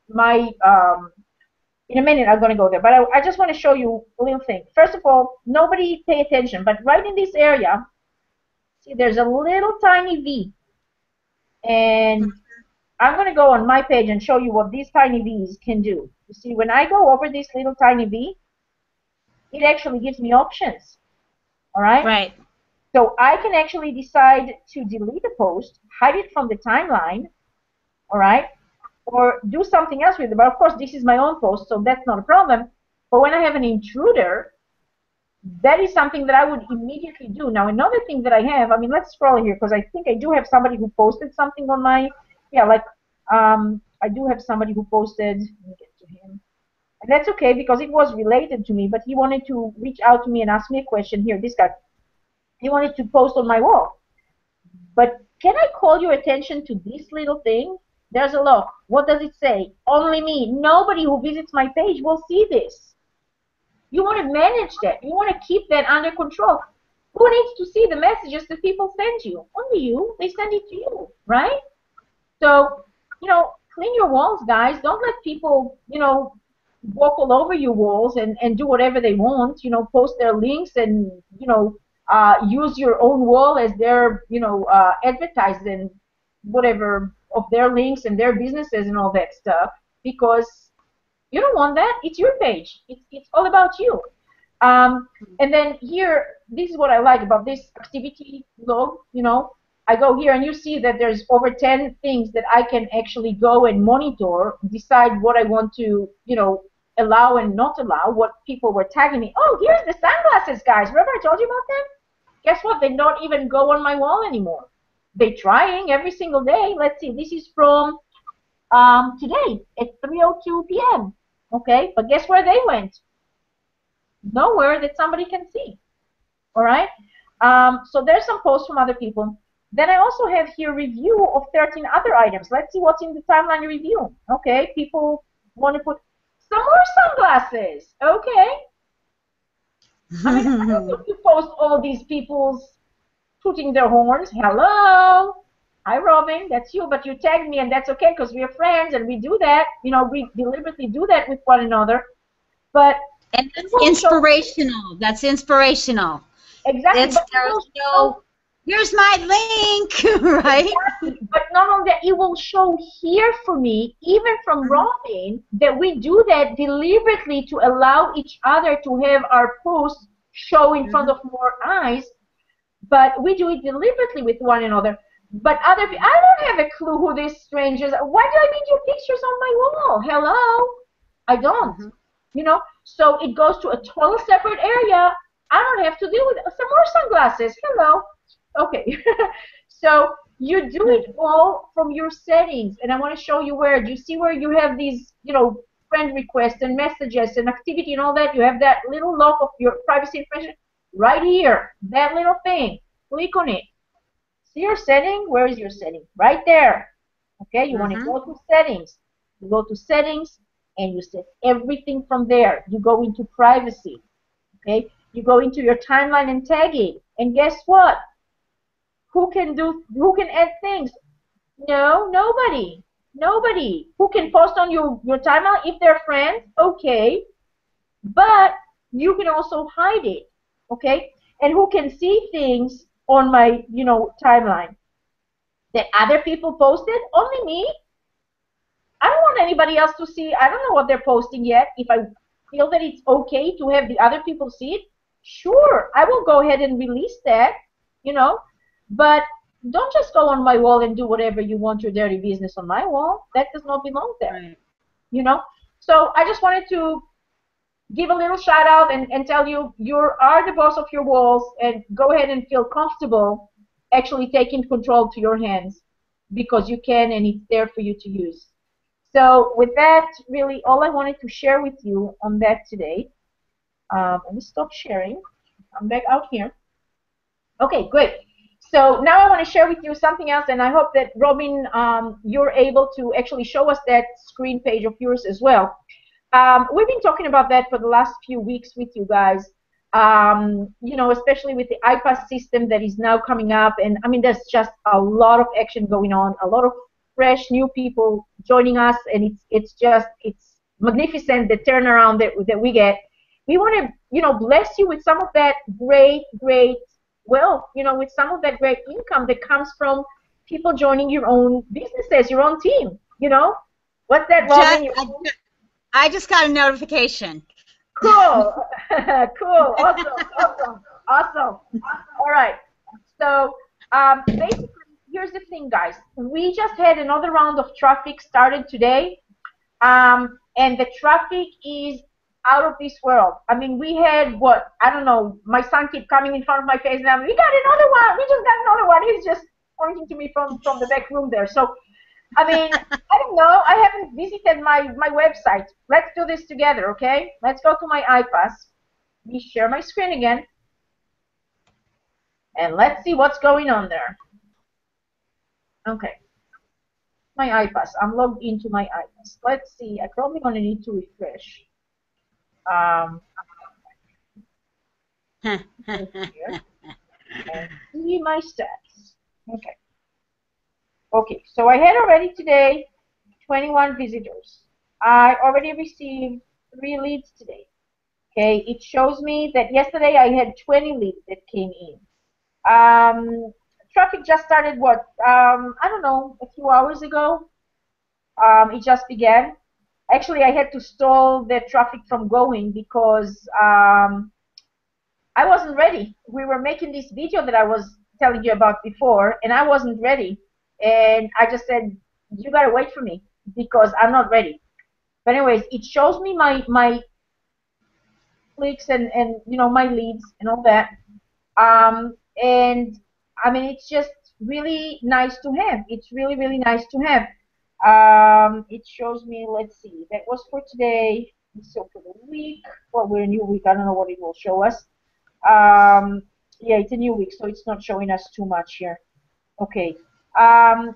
my, in a minute I'm going to go there. But I just want to show you a little thing. First of all, nobody pay attention. But right in this area, see, there's a little tiny V. And I'm going to go on my page and show you what these tiny V's can do. You see, when I go over this little tiny V, it actually gives me options. All right? Right. So I can actually decide to delete a post, hide it from the timeline, all right, or do something else with it. But of course, this is my own post, so that's not a problem. But when I have an intruder, that is something that I would immediately do. Now, another thing that I have, I mean, let's scroll here because I think I do have somebody who posted something on my, yeah, like, I do have somebody who posted, let me get to him. And that's okay because it was related to me, but he wanted to reach out to me and ask me a question. Here, this guy, he wanted to post on my wall. But can I call your attention to this little thing? There's a lock. What does it say? Only me. Nobody who visits my page will see this. You want to manage that. You want to keep that under control. Who needs to see the messages that people send you? Only you. They send it to you, right? So, clean your walls, guys. Don't let people, walk all over your walls and do whatever they want. Post their links and, use your own wall as their, advertising whatever of their links and their businesses and all that stuff, because you don't want that. It's your page. It's all about you. And then here, this is what I like about this activity log. I go here and you see that there's over 10 things that I can actually go and monitor, decide what I want to, allow and not allow, what people were tagging me. Oh, here's the sunglasses, guys. Remember I told you about them? Guess what? They don't even go on my wall anymore. They're trying every single day. Let's see. This is from today at 3:02 p.m. Okay, but guess where they went? Nowhere that somebody can see. All right. So there's some posts from other people. Then I also have here review of 13 other items. Let's see what's in the timeline review. Okay, people want to put some more sunglasses. Okay. I mean, I don't need to post all these people's tooting their horns. Hello. Hi, Robin. That's you, but you tagged me, and that's okay because we're friends, and we do that. We deliberately do that with one another. But and that's inspirational. That's inspirational. Exactly. It's, here's my link, right? Exactly. But not only that, it will show here for me, even from Robin, that we do that deliberately to allow each other to have our posts show in front of more eyes. But we do it deliberately with one another. But other people, I don't have a clue who these strangers are. Why do I need your pictures on my wall? Hello? I don't. So it goes to a total separate area. I don't have to deal with some more sunglasses. Hello. Okay. So you do it all from your settings, and I want to show you where. Do you see where you have these, friend requests and messages and activity and all that? You have that little lock of your privacy information right here. That little thing. Click on it. See your setting? Where is your setting? Right there. Okay. You want to go to settings. You go to settings, and you set everything from there. You go into privacy. Okay. You go into your timeline and tagging, and guess what? Who can add things? No, nobody. Nobody. Who can post on your timeline? If they're friends, okay. But you can also hide it, okay? And who can see things on my, timeline that other people posted? Only me. I don't want anybody else to see. I don't know what they're posting yet. If I feel that it's okay to have the other people see it, sure, I will go ahead and release that, But don't just go on my wall and do whatever you want, your dirty business on my wall. That does not belong there, So I just wanted to give a little shout out and tell you are the boss of your walls, and go ahead and feel comfortable actually taking control to your hands, because you can, and it's there for you to use. So with that, really all I wanted to share with you on that today. Let me stop sharing. I'm back out here. Okay, great. So now I want to share with you something else, and I hope that, Robin, you're able to actually show us that screen page of yours as well. We've been talking about that for the last few weeks with you guys, especially with the iPass system that is now coming up. And, I mean, there's just a lot of action going on, a lot of fresh new people joining us, and it's magnificent, the turnaround that we get. We want to, bless you with some of that great wealth, with some of that great income that comes from people joining your own businesses, your own team, What's that, Robin? I just got a notification. Cool. Cool. Awesome. All right. So basically, here's the thing, guys. We just had another round of traffic started today, and the traffic is out of this world. I mean, we had I don't know, my son kept coming in front of my face now. We got another one. We just got another one. He's just pointing to me from the back room there. So I mean, I don't know. I haven't visited my website. Let's do this together, okay? Let's go to my iPass. Let me share my screen again, and let's see what's going on there. Okay, my iPass. I'm logged into my iPass. Let's see. I probably gonna need to refresh. Um, go here and see my stats. Okay. Okay. So I had already today 21 visitors. I already received 3 leads today. Okay, it shows me that yesterday I had 20 leads that came in. Traffic just started what? I don't know, a few hours ago. It just began. Actually, I had to stall the traffic from going because I wasn't ready. We were making this video that I was telling you about before, and I wasn't ready. And I just said, you gotta wait for me because I'm not ready. But anyways, it shows me my clicks and you know my leads and all that. And I mean, it's just really nice to have. It's really, really nice to have. It shows me, let's see, that was for today. So for the week, well, we're a new week. I don't know what it will show us. Um, yeah, it's a new week, so it's not showing us too much here. Okay. Um,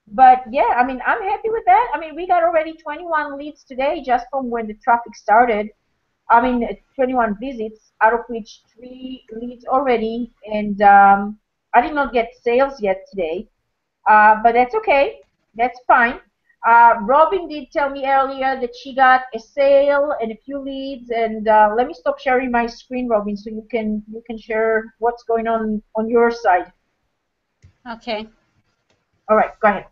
but yeah, I mean, I'm happy with that. I mean, we got already 21 leads today just from when the traffic started. I mean, 21 visits, out of which 3 leads already, and I did not get sales yet today, but that's okay. That's fine. Robin did tell me earlier that she got a sale and a few leads, and let me stop sharing my screen, Robin, so you can share what's going on your side. Okay. All right, go ahead.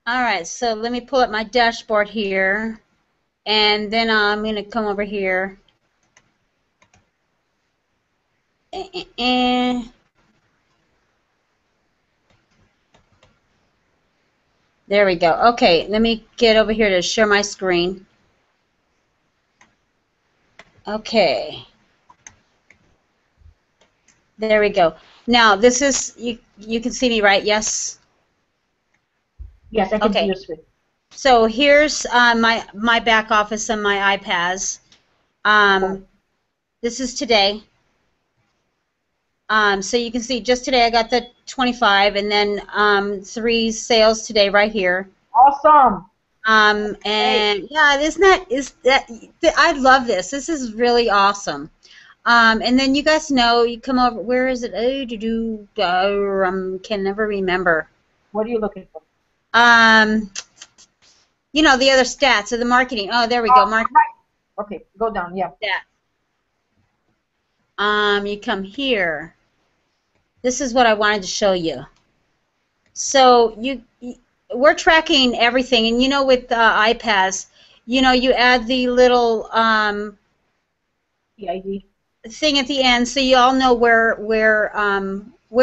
All right, so let me pull up my dashboard here, and then I'm going to come over here. There we go. Okay, let me get over here to share my screen. Okay. There we go. Now, this is, you can see me, right? Yes? Yes, I can see Okay. your screen. So here's my back office and my iPads. This is today. So you can see just today I got the 25 and then 3 sales today right here. Awesome. And yeah, I love this. This is really awesome. And then you guys know, you come over, where is it? Can never remember. What are you looking for? You know, the other stats of the marketing. Oh, there we go. Marketing. Right. Okay, go down, yeah. You come here. This is what I wanted to show you. So we're tracking everything, and you know, with iPads, you know, you add the little The ID. thing at the end, so you all know where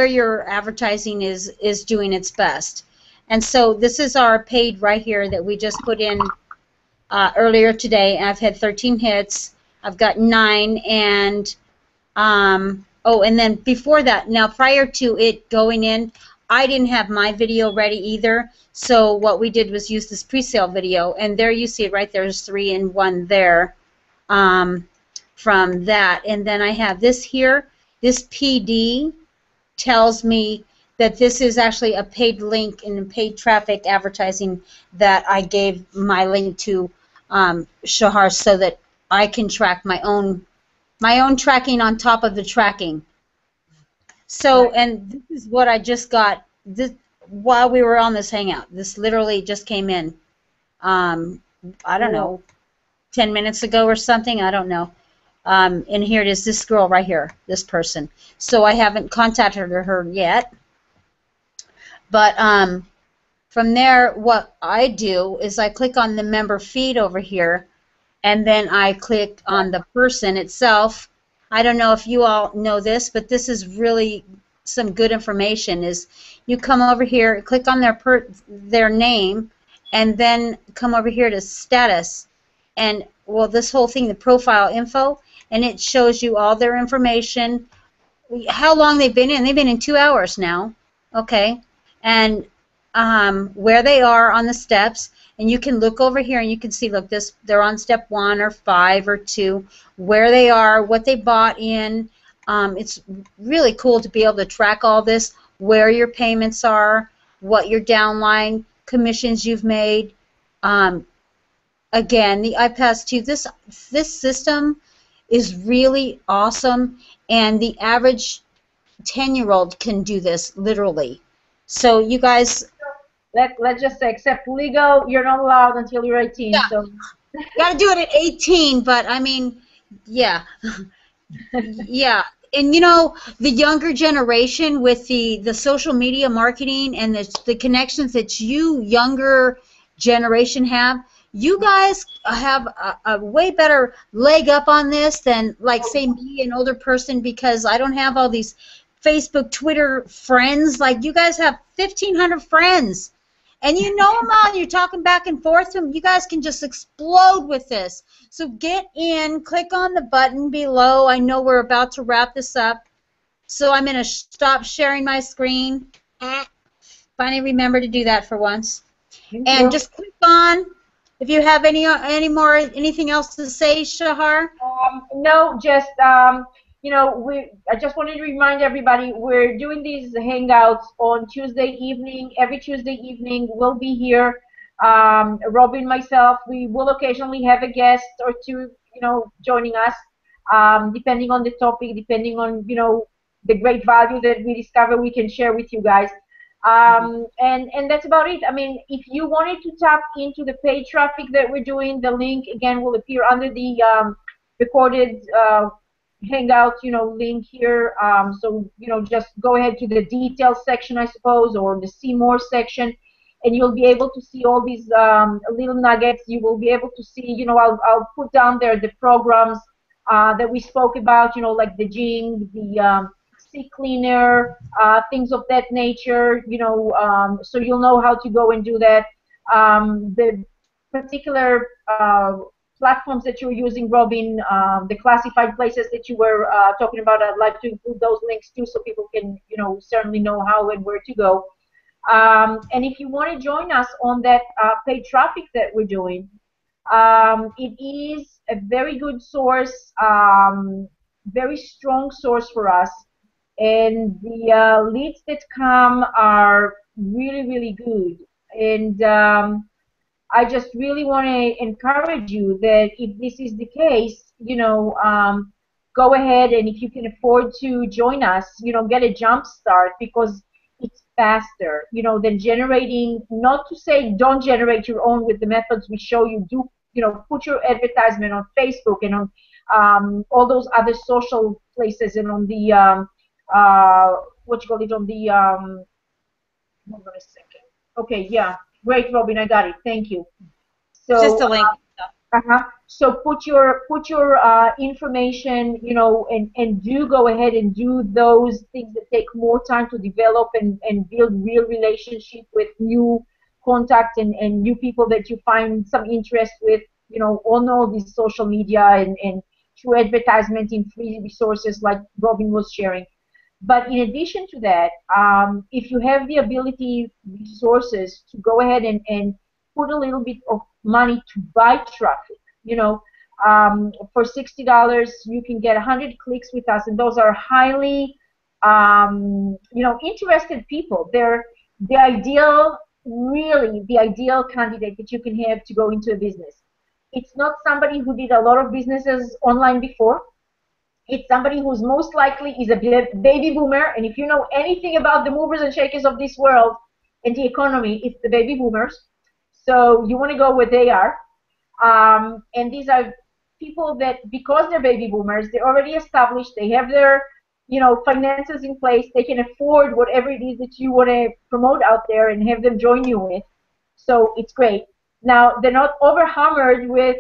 your advertising is doing its best. And so this is our paid right here that we just put in earlier today. I've had 13 hits. I've got 9, and oh, and then before that, now prior to it going in, I didn't have my video ready either. So what we did was use this pre-sale video, and there you see it right there. There's 3 and 1 there from that. And then I have this here. This PD tells me that this is actually a paid link in paid traffic advertising that I gave my link to Shahar so that I can track my own tracking on top of the tracking. So, Right. and this is what I just got this while we were on this hangout. This literally just came in. I don't know, 10 minutes ago or something. I don't know. And here it is, this girl right here, this person. So I haven't contacted her yet. But from there, what I do is I click on the member feed over here, and then I click on the person itself. I don't know if you all know this, but this is really some good information. Is you come over here, click on their name, and then come over here to status, and well, this whole thing, the profile info, and it shows you all their information, how long they've been in. They've been in 2 hours now, okay, and where they are on the steps, and you can look over here and you can see, look, this, they're on step 1 or 5 or 2, where they are, what they bought in. It's really cool to be able to track all this, where your payments are, what your downline commissions you've made. Again, the iPass 2, this system is really awesome, and the average 10-year-old can do this literally. So you guys, Let's just say, except legal, you're not allowed until you're 18. yeah, So got to do it at 18, but I mean, yeah. Yeah, and you know, the younger generation with the social media marketing and the connections that you younger generation have, you guys have a way better leg up on this than, like, say, me, an older person, because I don't have all these Facebook, Twitter friends. Like, you guys have 1,500 friends. And you know them all, and you're talking back and forth to them. You guys can just explode with this. So get in, click on the button below. I know we're about to wrap this up, so I'm going to stop sharing my screen. Finally remember to do that for once. thank And you. just click on, if you have anything else to say, Shahar. No, just I just wanted to remind everybody we're doing these hangouts on Tuesday evening. Every Tuesday evening we'll be here. Robin, myself, we will occasionally have a guest or two, joining us, depending on the topic, depending on the great value that we discover we can share with you guys. And that's about it. I mean, if you wanted to tap into the paid traffic that we're doing, the link again will appear under the recorded hangout, link here. So, just go ahead to the details section, I suppose, or the see more section, and you'll be able to see all these little nuggets. You will be able to see, I'll put down there the programs that we spoke about, like the Jing, the sea cleaner, things of that nature, so you'll know how to go and do that. The particular platforms that you're using, Robin, the classified places that you were talking about, I'd like to include those links too, so people can, certainly know how and where to go. And if you want to join us on that paid traffic that we're doing, it is a very good source, very strong source for us, and the leads that come are really, really good. And I just really want to encourage you that if this is the case, go ahead, and if you can afford to join us, get a jump start, because it's faster, than generating. Not to say don't generate your own with the methods we show you. Do put your advertisement on Facebook and on all those other social places, and on the what you call it, on the hold on a second. Okay, yeah, great, Robin, I got it. Thank you. Just So a link. so put your information, and do go ahead and do those things that take more time to develop and build real relationship with new contact and new people that you find some interest with, on all these social media and through advertisement in free resources like Robin was sharing. But in addition to that, if you have the ability, resources to go ahead and put a little bit of money to buy traffic, for $60 you can get 100 clicks with us, and those are highly, interested people. They're the ideal, really the ideal candidate that you can have to go into a business. It's not somebody who did a lot of businesses online before. It's somebody who's most likely is a baby boomer, and if you know anything about the movers and shakers of this world and the economy, it's the baby boomers. So you want to go where they are. And these are people that, because they're baby boomers, they're already established, they have their finances in place, they can afford whatever it is that you want to promote out there and have them join you with. So it's great. Now, they're not overhammered with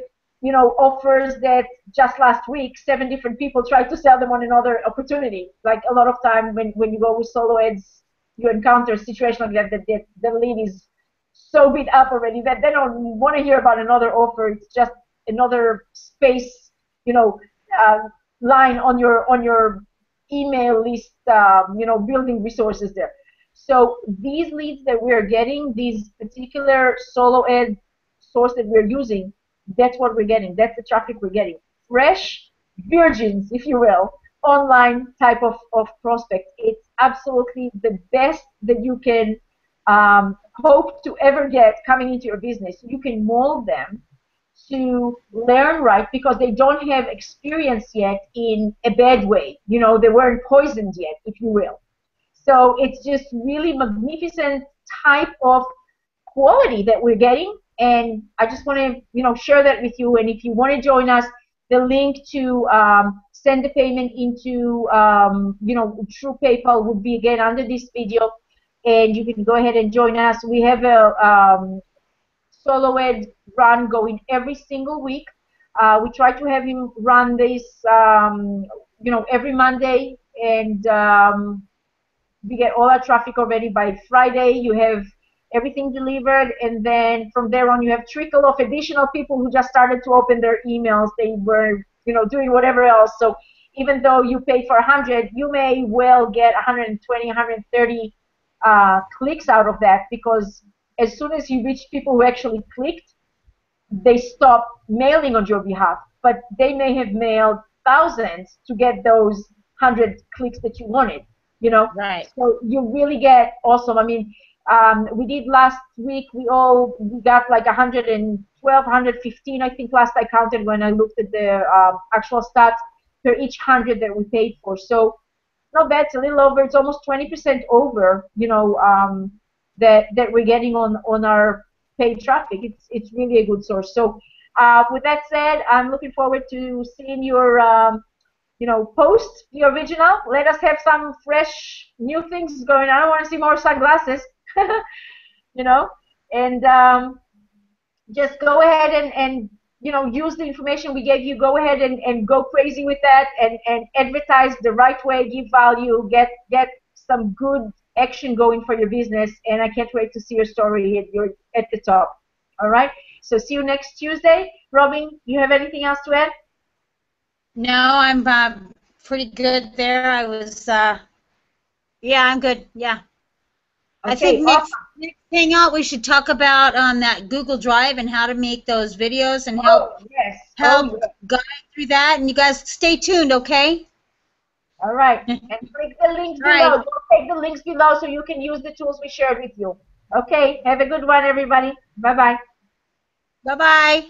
offers that just last week 7 different people tried to sell them on another opportunity. Like a lot of time when you go with solo ads, you encounter a situation like that the lead is so beat up already that they don't want to hear about another offer. It's just another space, line on your email list, building resources there. So these leads that we're getting, these particular solo ad source that we're using, that's what we're getting. That's the traffic we're getting. Fresh virgins, if you will, online type of prospect. It's absolutely the best that you can hope to ever get coming into your business. You can mold them to learn right because they don't have experience yet in a bad way. You know, they weren't poisoned yet, if you will. So it's just really magnificent type of quality that we're getting. And I just want to, share that with you. And if you want to join us, the link to send the payment into, through PayPal would be again under this video. And you can go ahead and join us. We have a solo ed run going every single week. We try to have him run this, every Monday, and we get all our traffic already by Friday. You have everything delivered, and then from there on, you have trickle of additional people who just started to open their emails. They were, doing whatever else. So even though you pay for 100, you may well get 120, 130 clicks out of that, because as soon as you reach people who actually clicked, they stop mailing on your behalf, but they may have mailed thousands to get those 100 clicks that you wanted, Right. So you really get awesome. I mean, we did last week, we got like 112, 115, I think last I counted when I looked at the actual stats per each 100 that we paid for. So not bad, it's a little over, it's almost 20% over, that we're getting on our paid traffic. It's really a good source. So with that said, I'm looking forward to seeing your post the original. Let us have some fresh new things going on. I want to see more sunglasses, and just go ahead and use the information we gave you. Go ahead and go crazy with that, and advertise the right way, give value, get some good action going for your business. And I can't wait to see your story. You're at the top. All right. So see you next Tuesday. Robin, you have anything else to add? No, I'm pretty good there. I was, yeah, I'm good. Yeah. I Okay, think next hangout we should talk about that Google Drive and how to make those videos and help yes. guide through that. And you guys stay tuned, okay? All right. And click the links All below. right. Go take the links below so you can use the tools we shared with you. Okay. Have a good one, everybody. Bye-bye. Bye-bye.